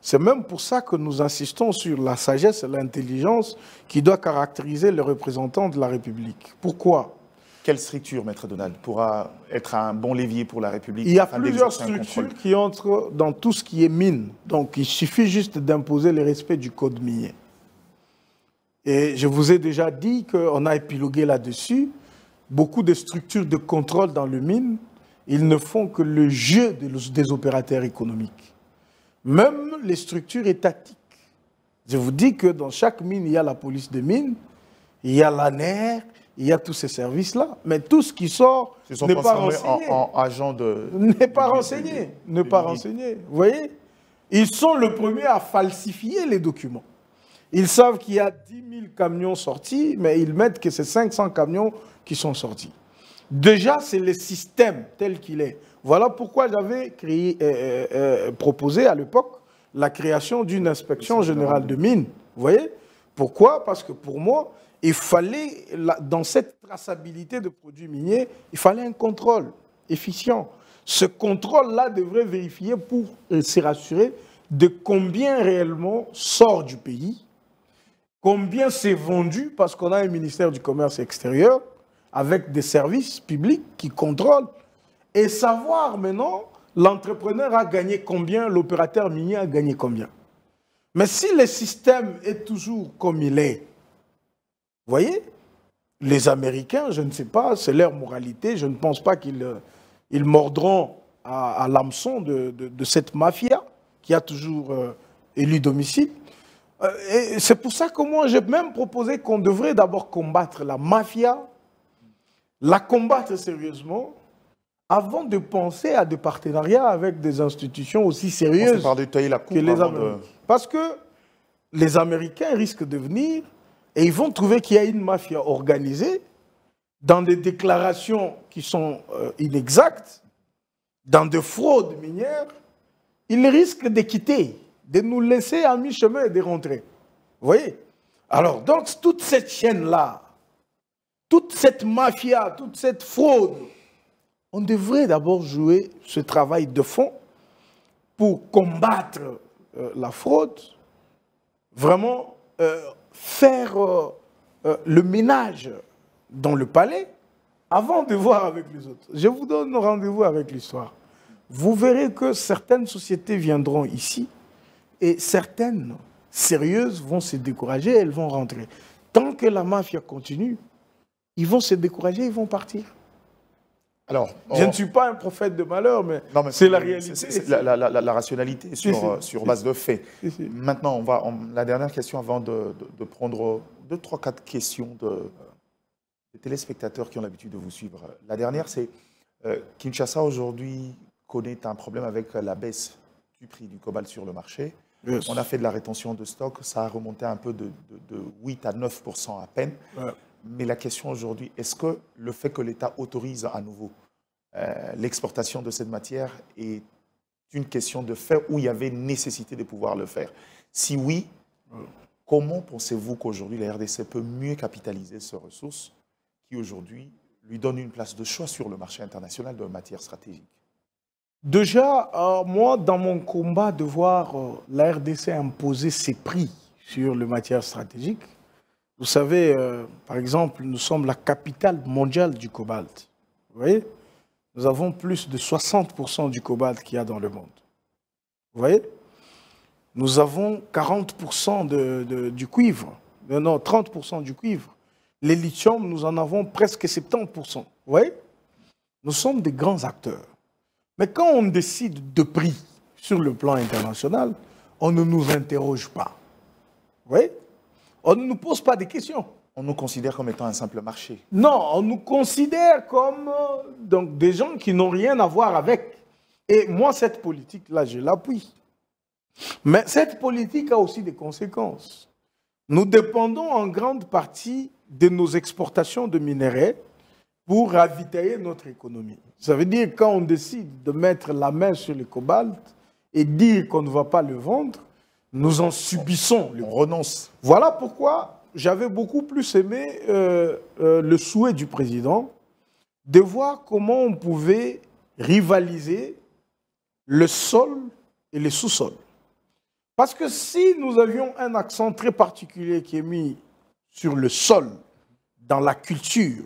c'est même pour ça que nous insistons sur la sagesse et l'intelligence qui doit caractériser les représentants de la République. Pourquoi? Quelle structure, Maître Donald, pourra être un bon levier pour la République? Il y a plusieurs structures qui entrent dans tout ce qui est mine. Donc, il suffit juste d'imposer le respect du code minier. Et je vous ai déjà dit qu'on a épilogué là-dessus. Beaucoup de structures de contrôle dans le mine, ils ne font que le jeu des opérateurs économiques. Même les structures étatiques. Je vous dis que dans chaque mine, il y a la police de mine, il y a l'ANER, il y a tous ces services-là. Mais tout ce qui sort n'est pas renseigné. En agent de... N'est pas renseigné. N'est pas renseigné. Vous voyez? Ils sont les premiers à falsifier les documents. Ils savent qu'il y a 10 000 camions sortis, mais ils mettent que c'est 500 camions qui sont sortis. Déjà, c'est le système tel qu'il est. Voilà pourquoi j'avais proposé à l'époque la création d'une inspection générale de mines. Vous voyez? Pourquoi? Parce que pour moi, il fallait, dans cette traçabilité de produits miniers, il fallait un contrôle efficient. Ce contrôle-là devrait vérifier pour se rassurer de combien réellement sort du pays, combien c'est vendu, parce qu'on a un ministère du Commerce extérieur avec des services publics qui contrôlent, et savoir maintenant l'entrepreneur a gagné combien, l'opérateur minier a gagné combien. Mais si le système est toujours comme il est, vous voyez, les Américains, je ne sais pas, c'est leur moralité, je ne pense pas qu'ils mordront à l'hameçon de cette mafia qui a toujours élu domicile. Et c'est pour ça que moi, j'ai même proposé qu'on devrait d'abord combattre la mafia, la combattre sérieusement, avant de penser à des partenariats avec des institutions aussi sérieuses que les Américains. Parce que les Américains risquent de venir et ils vont trouver qu'il y a une mafia organisée dans des déclarations qui sont inexactes, dans des fraudes minières. Ils risquent de quitter, de nous laisser à mi-chemin et de rentrer. Vous voyez? Alors, donc, toute cette chaîne-là, toute cette mafia, toute cette fraude, on devrait d'abord jouer ce travail de fond pour combattre la fraude, vraiment faire le ménage dans le palais avant de voir avec les autres. Je vous donne rendez-vous avec l'histoire. Vous verrez que certaines sociétés viendront ici et certaines sérieuses vont se décourager, elles vont rentrer. Tant que la mafia continue, ils vont se décourager, ils vont partir. Alors, je ne suis pas un prophète de malheur, mais c'est la réalité. C'est la rationalité sur base de faits. Maintenant, la dernière question avant de prendre 2, 3, 4 questions des téléspectateurs qui ont l'habitude de vous suivre. La dernière, c'est Kinshasa aujourd'hui connaît un problème avec la baisse du prix du cobalt sur le marché. Yes. On a fait de la rétention de stock, ça a remonté un peu de 8 à 9% à peine. Ouais. Mais la question aujourd'hui, est-ce que le fait que l'État autorise à nouveau l'exportation de cette matière est une question de fait où il y avait nécessité de pouvoir le faire? Si oui, comment pensez-vous qu'aujourd'hui la RDC peut mieux capitaliser ces ressources qui aujourd'hui lui donnent une place de choix sur le marché international de matières stratégiques? Déjà, moi, dans mon combat de voir la RDC imposer ses prix sur les matières stratégiques, vous savez, par exemple, nous sommes la capitale mondiale du cobalt. Vous voyez? Nous avons plus de 60% du cobalt qu'il y a dans le monde. Vous voyez? Nous avons 40% du cuivre. Non, 30% du cuivre. Les lithium, nous en avons presque 70%. Vous voyez? Nous sommes des grands acteurs. Mais quand on décide de prix sur le plan international, on ne nous interroge pas. Vous voyez? On ne nous pose pas de questions. On nous considère comme étant un simple marché. Non, on nous considère comme donc, des gens qui n'ont rien à voir avec. Et moi, cette politique-là, je l'appuie. Mais cette politique a aussi des conséquences. Nous dépendons en grande partie de nos exportations de minerais pour ravitailler notre économie. Ça veut dire quand on décide de mettre la main sur le cobalt et dire qu'on ne va pas le vendre, nous en subissons. On renonce. Voilà pourquoi j'avais beaucoup plus aimé le souhait du président de voir comment on pouvait rivaliser le sol et le sous-sol. Parce que si nous avions un accent très particulier qui est mis sur le sol, dans la culture,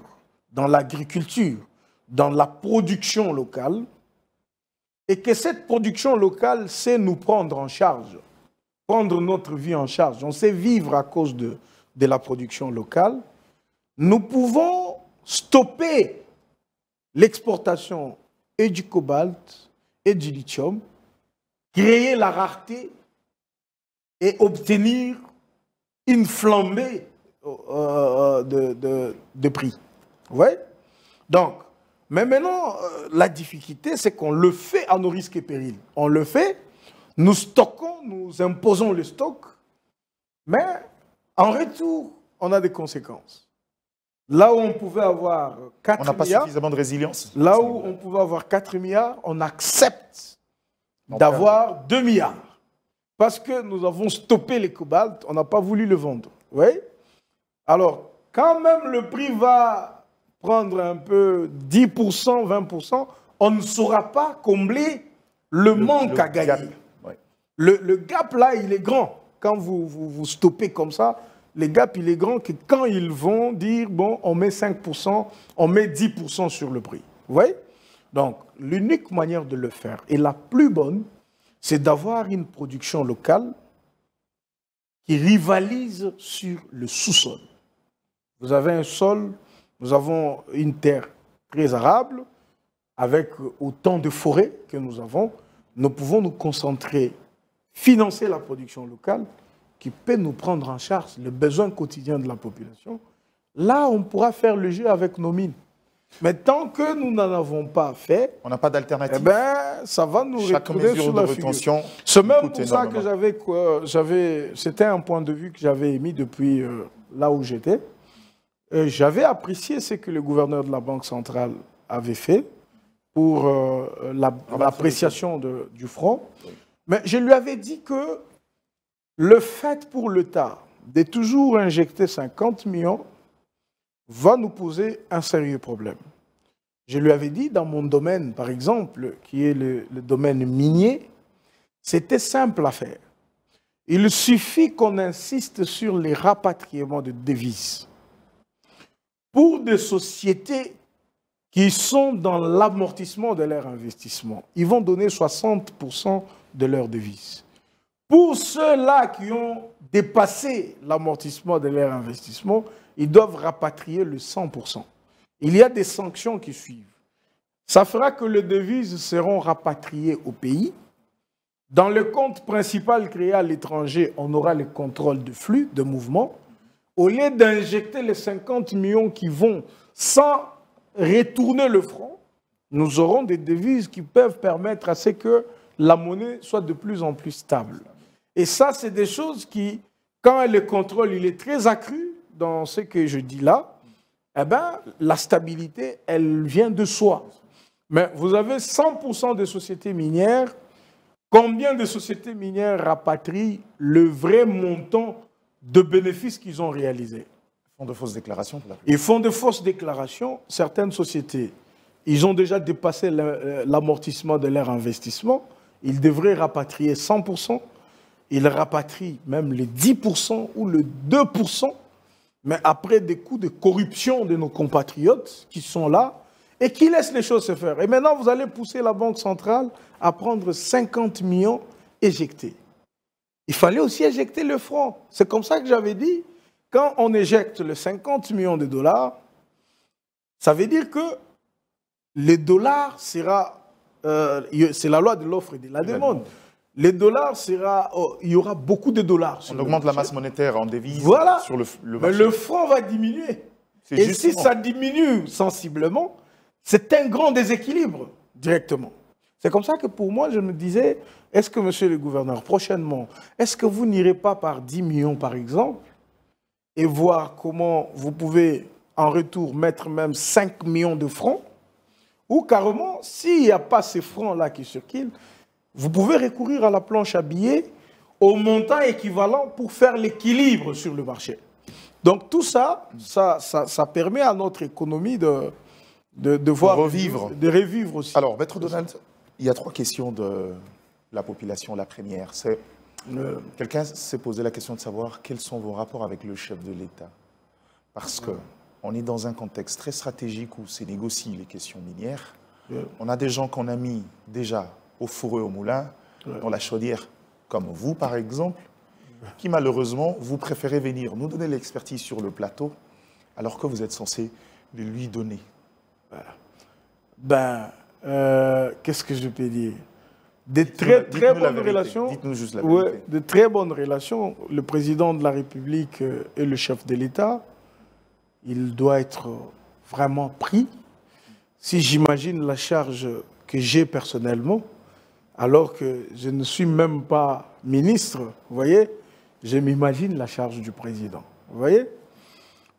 dans l'agriculture, dans la production locale, et que cette production locale sait nous prendre en charge, prendre notre vie en charge. On sait vivre à cause de de la production locale, nous pouvons stopper l'exportation et du cobalt et du lithium, créer la rareté et obtenir une flambée de prix. Vous voyez? Donc, mais maintenant, la difficulté, c'est qu'on le fait à nos risques et périls. On le fait, nous stockons, nous imposons le stock, mais en retour, on a des conséquences. Là où on pouvait avoir 4 milliards... On n'a pas suffisamment de résilience. Là où on pouvait avoir 4 milliards, on accepte d'avoir 2 milliards. Parce que nous avons stoppé les cobaltes, on n'a pas voulu le vendre. Vous voyez? Alors, quand même le prix va prendre un peu 10%, 20%, on ne saura pas combler le manque à gagner. Gap, ouais. Le gap, là, il est grand. Quand vous stoppez comme ça, le gap, il est grand que quand ils vont dire, bon, on met 5%, on met 10% sur le prix. Vous voyez? Donc, l'unique manière de le faire, et la plus bonne, c'est d'avoir une production locale qui rivalise sur le sous-sol. Vous avez un sol, nous avons une terre très arable, avec autant de forêts que nous avons, nous pouvons nous concentrer, financer la production locale, qui peut nous prendre en charge les besoins quotidiens de la population. Là, on pourra faire le jeu avec nos mines. Mais tant que nous n'en avons pas fait, on n'a pas d'alternative. Eh ben, ça va nous retrouver sur la figure. C'est même pour ça que c'était un point de vue que j'avais émis depuis là où j'étais. J'avais apprécié ce que le gouverneur de la Banque centrale avait fait pour l'appréciation du franc. Oui. Mais je lui avais dit que le fait pour l'État de toujours injecter 50 millions va nous poser un sérieux problème. Je lui avais dit, dans mon domaine, par exemple, qui est le domaine minier, c'était simple à faire. Il suffit qu'on insiste sur les rapatriements de devises. Pour des sociétés qui sont dans l'amortissement de leur investissement, ils vont donner 60% de leurs devises. Pour ceux-là qui ont dépassé l'amortissement de leur investissement, ils doivent rapatrier le 100%. Il y a des sanctions qui suivent. Ça fera que les devises seront rapatriées au pays. Dans le compte principal créé à l'étranger, on aura le contrôle de flux, de mouvement. Au lieu d'injecter les 50 millions qui vont sans retourner le franc, nous aurons des devises qui peuvent permettre à ce que la monnaie soit de plus en plus stable. Et ça, c'est des choses qui, quand le contrôle il est très accru dans ce que je dis là, eh ben, la stabilité, elle vient de soi. Mais vous avez 100% des sociétés minières. Combien de sociétés minières rapatrient le vrai montant de bénéfices qu'ils ont réalisés? Ils font de fausses déclarations. Ils font de fausses déclarations. Certaines sociétés, ils ont déjà dépassé l'amortissement de leur investissement. Ils devraient rapatrier 100%. Ils rapatrient même les 10% ou le 2%. Mais après des coups de corruption de nos compatriotes qui sont là et qui laissent les choses se faire. Et maintenant, vous allez pousser la Banque centrale à prendre 50 millions éjectés. Il fallait aussi éjecter le franc. C'est comme ça que j'avais dit, quand on éjecte les 50 millions de dollars, ça veut dire que les dollars sera... c'est la loi de l'offre et de la demande. Les dollars il y aura beaucoup de dollars. On augmente la masse monétaire en devise voilà. Sur le marché. Mais le franc va diminuer. Et si ça diminue sensiblement, c'est un grand déséquilibre directement. C'est comme ça que pour moi, je me disais, est-ce que, monsieur le gouverneur, prochainement, est-ce que vous n'irez pas par 10 millions, par exemple, et voir comment vous pouvez, en retour, mettre même 5 millions de francs, ou carrément, s'il n'y a pas ces francs-là qui circulent, vous pouvez recourir à la planche à billets au montant équivalent pour faire l'équilibre sur le marché. Donc tout ça, ça permet à notre économie de voir revivre. De revivre aussi. Alors, Maître Donald, il y a 3 questions de la population. La première, c'est quelqu'un s'est posé la question de savoir quels sont vos rapports avec le chef de l'État. Parce qu'on est dans un contexte très stratégique où c'est négocié les questions minières. On a des gens qu'on a mis déjà au four et au moulin, dans la chaudière, comme vous par exemple. qui malheureusement, vous préférez venir nous donner l'expertise sur le plateau, alors que vous êtes censé les lui donner. Qu'est-ce que je peux dire? Des très bonnes relations. Dites-nous juste la vérité. De très bonnes relations. Le président de la République et le chef de l'État, il doit être vraiment pris. Si j'imagine la charge que j'ai personnellement, alors que je ne suis même pas ministre, vous voyez, je m'imagine la charge du président. Vous voyez?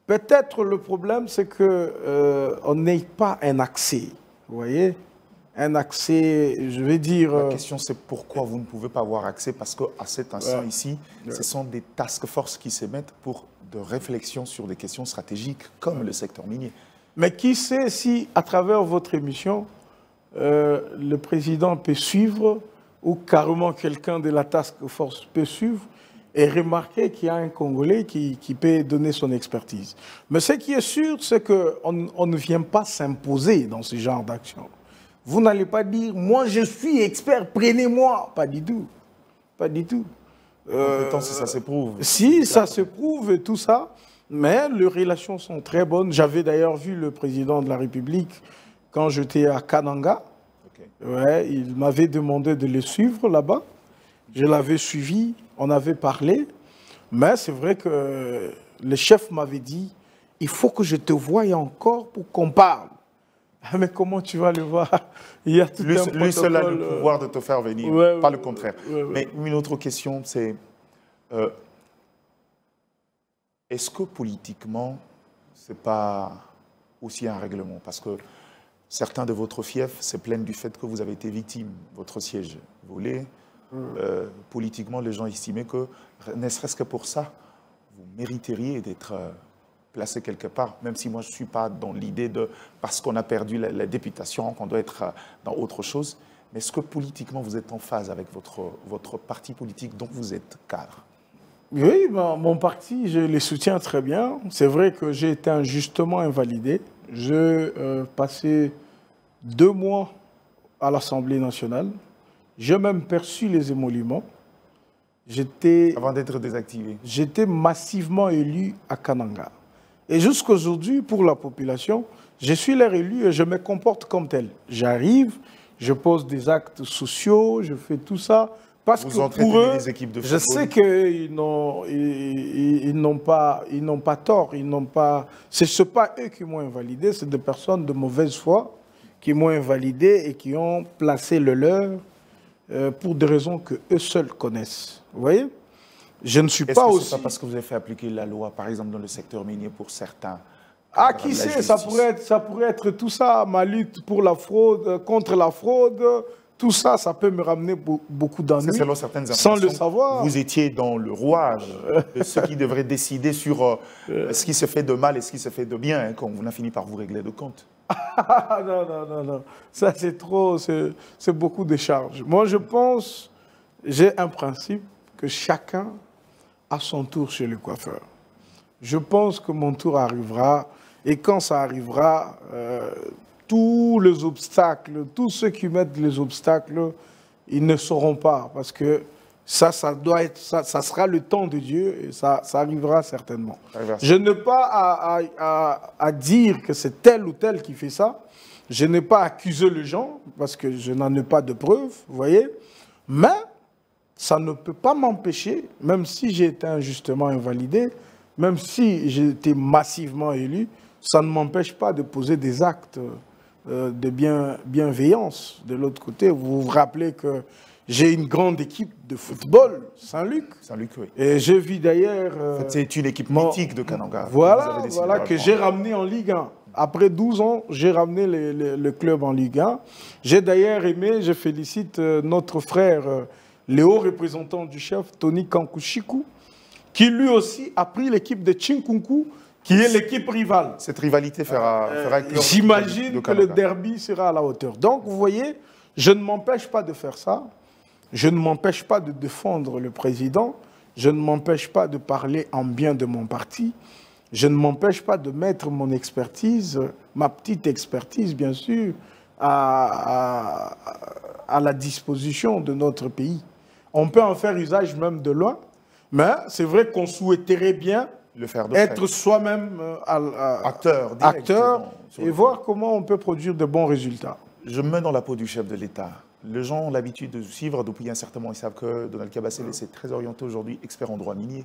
Peut-être le problème, c'est qu'on n'ait pas un accès, vous voyez? Un accès, je vais dire... La question, c'est pourquoi vous ne pouvez pas avoir accès, parce qu'à cet instant ici, ce sont des task force qui s'émettent pour de réflexion sur des questions stratégiques, comme le secteur minier. Mais qui sait si, à travers votre émission, le président peut suivre, ou carrément quelqu'un de la task force peut suivre, et remarquer qu'il y a un Congolais qui peut donner son expertise. Mais ce qui est sûr, c'est qu'on ne vient pas s'imposer dans ce genre d'action. Vous n'allez pas dire, moi je suis expert, prenez-moi. Pas du tout. Pas du tout. Si ça se prouve. Si, ça se prouve et tout ça. Mais les relations sont très bonnes. J'avais d'ailleurs vu le président de la République quand j'étais à Kananga. Okay. Ouais, il m'avait demandé de le suivre là-bas. Je l'avais suivi, on avait parlé. Mais c'est vrai que le chef m'avait dit, il faut que je te voie encore pour qu'on parle. Ah, mais comment tu vas le voir? Il y a tout un protocole. Lui seul a le pouvoir de te faire venir, pas le contraire. Mais une autre question, c'est est-ce que politiquement, ce n'est pas aussi un règlement? Parce que certains de votre fief se plaignent du fait que vous avez été victime, votre siège volé. Politiquement, les gens estimaient que, ne serait-ce que pour ça, vous mériteriez d'être placé quelque part, même si moi je ne suis pas dans l'idée de, parce qu'on a perdu la députation, qu'on doit être dans autre chose. Mais est-ce que politiquement vous êtes en phase avec votre parti politique dont vous êtes cadre? Oui, mon parti, je le soutiens très bien. C'est vrai que j'ai été injustement invalidé. J'ai passé 2 mois à l'Assemblée nationale. J'ai même perçu les émoluments. Avant d'être désactivé. J'étais massivement élu à Kananga. Et jusqu'aujourd'hui, pour la population, je suis leur élu et je me comporte comme tel. J'arrive, je pose des actes sociaux, je fais tout ça. Parce que pour eux, les équipes de je sais qu'ils n'ont pas tort. Ce n'est pas eux qui m'ont invalidé, c'est des personnes de mauvaise foi qui m'ont invalidé et qui ont placé le leur pour des raisons qu'eux seuls connaissent. Vous voyez? Je ne suis pas aussi... Est-ce que c'est parce que vous avez fait appliquer la loi, par exemple, dans le secteur minier pour certains? Ah, qui sait, ça pourrait être tout ça, ma lutte pour la fraude, contre la fraude, tout ça, ça peut me ramener beaucoup d'ennuis, selon certaines sans le savoir. Vous étiez dans le rouage de ceux qui devraient décider sur ce qui se fait de mal et ce qui se fait de bien, hein, quand on a fini par vous régler de compte. Non. Ça, c'est trop, c'est beaucoup de charges. Moi, je pense, j'ai un principe que chacun a son tour chez le coiffeur. Je pense que mon tour arrivera, et quand ça arrivera, tous les obstacles, tous ceux qui mettent les obstacles, ils ne sauront pas, parce que ça sera le temps de Dieu, et ça arrivera certainement. Je n'ai pas à dire que c'est tel ou tel qui fait ça. Je n'ai pas à accuser les gens, parce que je n'en ai pas de preuves, vous voyez. Mais ça ne peut pas m'empêcher, même si j'ai été injustement invalidé, même si j'ai été massivement élu, ça ne m'empêche pas de poser des actes de bienveillance. De l'autre côté, vous vous rappelez que j'ai une grande équipe de football, Saint-Luc. Saint-Luc, oui. Et j'ai vu d'ailleurs... c'est une équipe mythique de Kananga. Voilà que j'ai ramené en Ligue 1. Après 12 ans, j'ai ramené le club en Ligue 1. J'ai d'ailleurs aimé, je félicite notre frère, le haut représentant du chef, Tony Kankushiku, qui lui aussi a pris l'équipe de Chinkunku, qui est l'équipe rivale. Cette rivalité fera j'imagine que le derby sera à la hauteur. Donc, vous voyez, je ne m'empêche pas de faire ça. Je ne m'empêche pas de défendre le président. Je ne m'empêche pas de parler en bien de mon parti. Je ne m'empêche pas de mettre mon expertise, ma petite expertise, bien sûr, à la disposition de notre pays. On peut en faire usage même de loin. Mais c'est vrai qu'on souhaiterait bien le faire de être près. soi-même Acteur, direct acteur sur et le voir comment on peut produire de bons résultats. Je me mets dans la peau du chef de l'État. Les gens ont l'habitude de suivre depuis un certain moment. Ils savent que Donald Kabasele s'est très orienté aujourd'hui, expert en droit minier.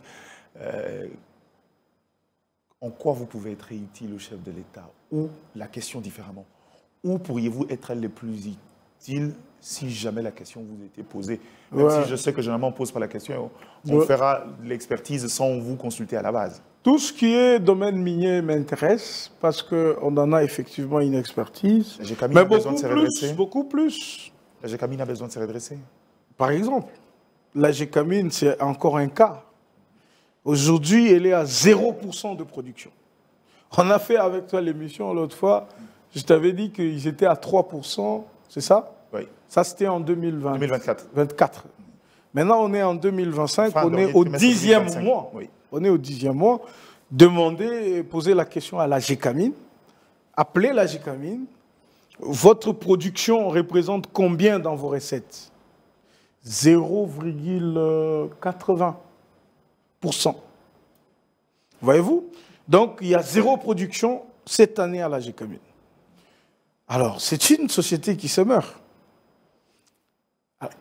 En quoi vous pouvez être utile au chef de l'État? Ou, la question différemment, où pourriez-vous être les plus utiles si jamais la question vous était posée? Même si je sais que généralement on ne pose pas la question, on fera l'expertise sans vous consulter à la base. Tout ce qui est domaine minier m'intéresse parce qu'on en a effectivement une expertise. Mais beaucoup plus. La GECAMINE a besoin de se redresser. Par exemple, la GECAMINE, c'est encore un cas. Aujourd'hui, elle est à 0% de production. On a fait avec toi l'émission l'autre fois. Je t'avais dit qu'ils étaient à 3%, c'est ça? Oui. Ça, c'était en 2024. Maintenant, on est en 2025, on est au 10e mois. Oui. On est au 10e mois. Demandez, posez la question à la GECAMINE. Appelez la GECAMINE. Votre production représente combien dans vos recettes? 0,80%. Voyez-vous? Donc, il y a zéro production cette année à la GECAMINE. Alors, c'est une société qui se meurt.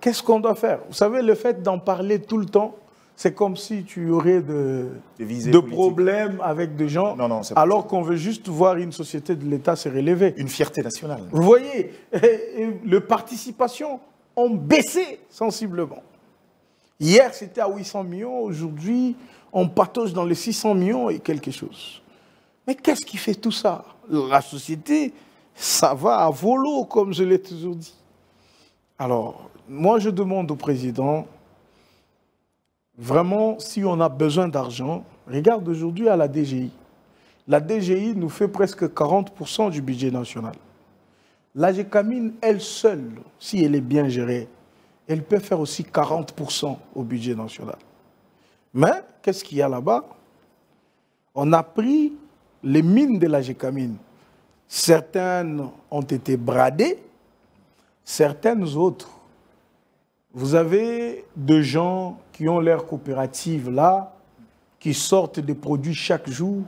Qu'est-ce qu'on doit faire? Vous savez, le fait d'en parler tout le temps, c'est comme si tu aurais de problèmes avec des gens, alors qu'on veut juste voir une société de l'État se relever. Une fierté nationale. Vous voyez, les participations ont baissé sensiblement. Hier, c'était à 800 millions. Aujourd'hui, on patauge dans les 600 millions et quelque chose. Mais qu'est-ce qui fait tout ça? La société, ça va à volo, comme je l'ai toujours dit. Alors, moi, je demande au président, vraiment, si on a besoin d'argent, regarde aujourd'hui à la DGI. La DGI nous fait presque 40% du budget national. La GECAMINE, elle seule, si elle est bien gérée, elle peut faire aussi 40% au budget national. Mais, qu'est-ce qu'il y a là-bas? On a pris les mines de la GECAMINE. Certaines ont été bradées, certaines autres. Vous avez des gens qui ont leur coopérative là, qui sortent des produits chaque jour,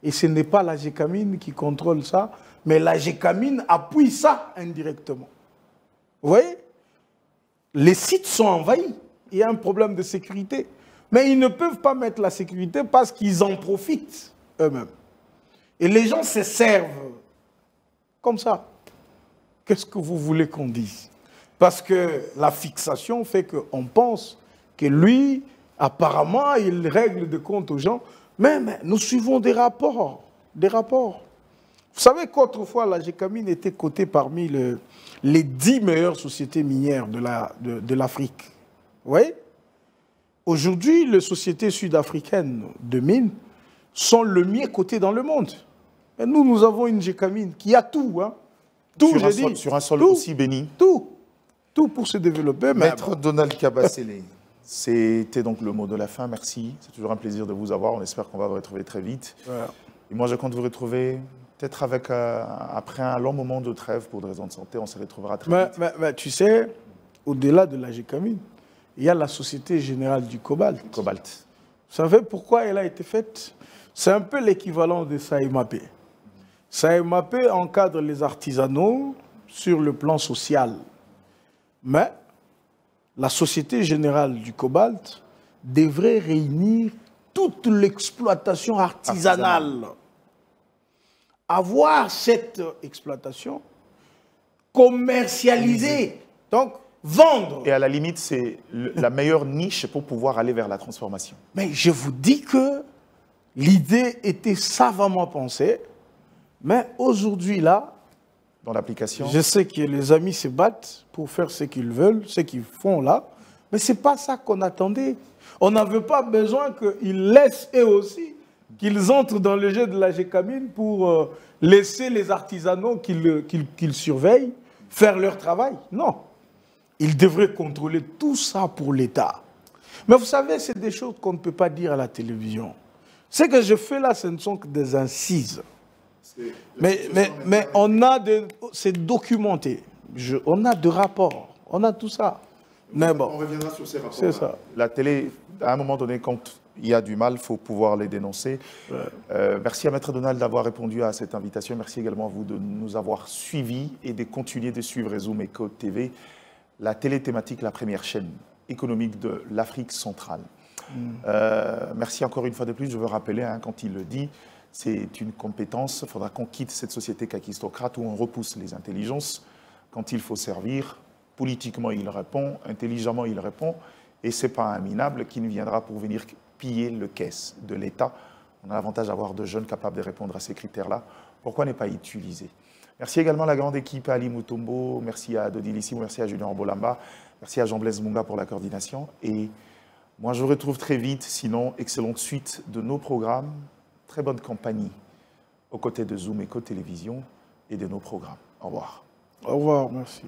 et ce n'est pas la GECAMINE qui contrôle ça, mais la GECAMINE appuie ça indirectement. Vous voyez? Les sites sont envahis, il y a un problème de sécurité. Mais ils ne peuvent pas mettre la sécurité parce qu'ils en profitent eux-mêmes. Et les gens se servent comme ça. Qu'est-ce que vous voulez qu'on dise? Parce que la fixation fait qu'on pense que lui, apparemment, il règle des comptes aux gens. Mais nous suivons des rapports. Des rapports. Vous savez qu'autrefois, la GECAMINE était cotée parmi les 10 meilleures sociétés minières de l'Afrique. Vous voyez? Aujourd'hui, les sociétés sud-africaines de mines sont le mieux cotées dans le monde. Et nous avons une GECAMINE qui a tout. Hein. Tout, j'ai dit. Sur un sol aussi béni. Tout. Tout pour se développer. Maître Donald Kabasele, c'était donc le mot de la fin. Merci. C'est toujours un plaisir de vous avoir. On espère qu'on va vous retrouver très vite. Ouais. Et moi, je compte vous retrouver peut-être après un long moment de trêve pour des raisons de santé. On se retrouvera très vite. Mais tu sais, au-delà de la GECAMINE, il y a la Société Générale du Cobalt. Cobalt. Vous savez pourquoi elle a été faite? C'est un peu l'équivalent de SAEMAP. SAEMAP encadre les artisanaux sur le plan social. Mais la Société Générale du Cobalt devrait réunir toute l'exploitation artisanale. Avoir cette exploitation commercialisée. Donc, vendre. Et à la limite, c'est la meilleure niche pour pouvoir aller vers la transformation. Mais je vous dis que l'idée était savamment pensée, mais aujourd'hui, là, dans l'application, je sais que les amis se battent pour faire ce qu'ils veulent, ce qu'ils font là, mais ce n'est pas ça qu'on attendait. On n'avait pas besoin qu'ils laissent eux aussi, qu'ils entrent dans le jeu de la GECAMINE pour laisser les artisanaux qu'ils surveillent faire leur travail. Non. Ils devraient contrôler tout ça pour l'État. Mais vous savez, c'est des choses qu'on ne peut pas dire à la télévision. Ce que je fais là, ce ne sont que des incises. Mais on a c'est documenté. On a des rapports. On a tout ça. Mais bon, on reviendra sur ces rapports. C'est ça. La télé à un moment donné, quand il y a du mal, il faut pouvoir les dénoncer. Merci à Maître Donald d'avoir répondu à cette invitation. Merci également à vous de nous avoir suivis et de continuer de suivre Zoom Eco TV, la télé thématique, la première chaîne économique de l'Afrique centrale. Merci encore une fois de plus. Je veux rappeler, quand il le dit, c'est une compétence. Il faudra qu'on quitte cette société kakistocrate où on repousse les intelligences. Quand il faut servir, politiquement il répond, intelligemment il répond, et ce n'est pas un minable qui ne viendra pour venir piller le caisse de l'État. On a l'avantage d'avoir de jeunes capables de répondre à ces critères-là. Pourquoi ne pas utiliser? Merci également à la grande équipe, à Ali Mutombo, merci à Dodi Lissimo, merci à Julien Bolamba, merci à Jean-Blaise Munga pour la coordination. Et moi, je vous retrouve très vite, sinon, excellente suite de nos programmes, très bonne compagnie aux côtés de Zoom Eco Télévision et de nos programmes. Au revoir. Au revoir, merci.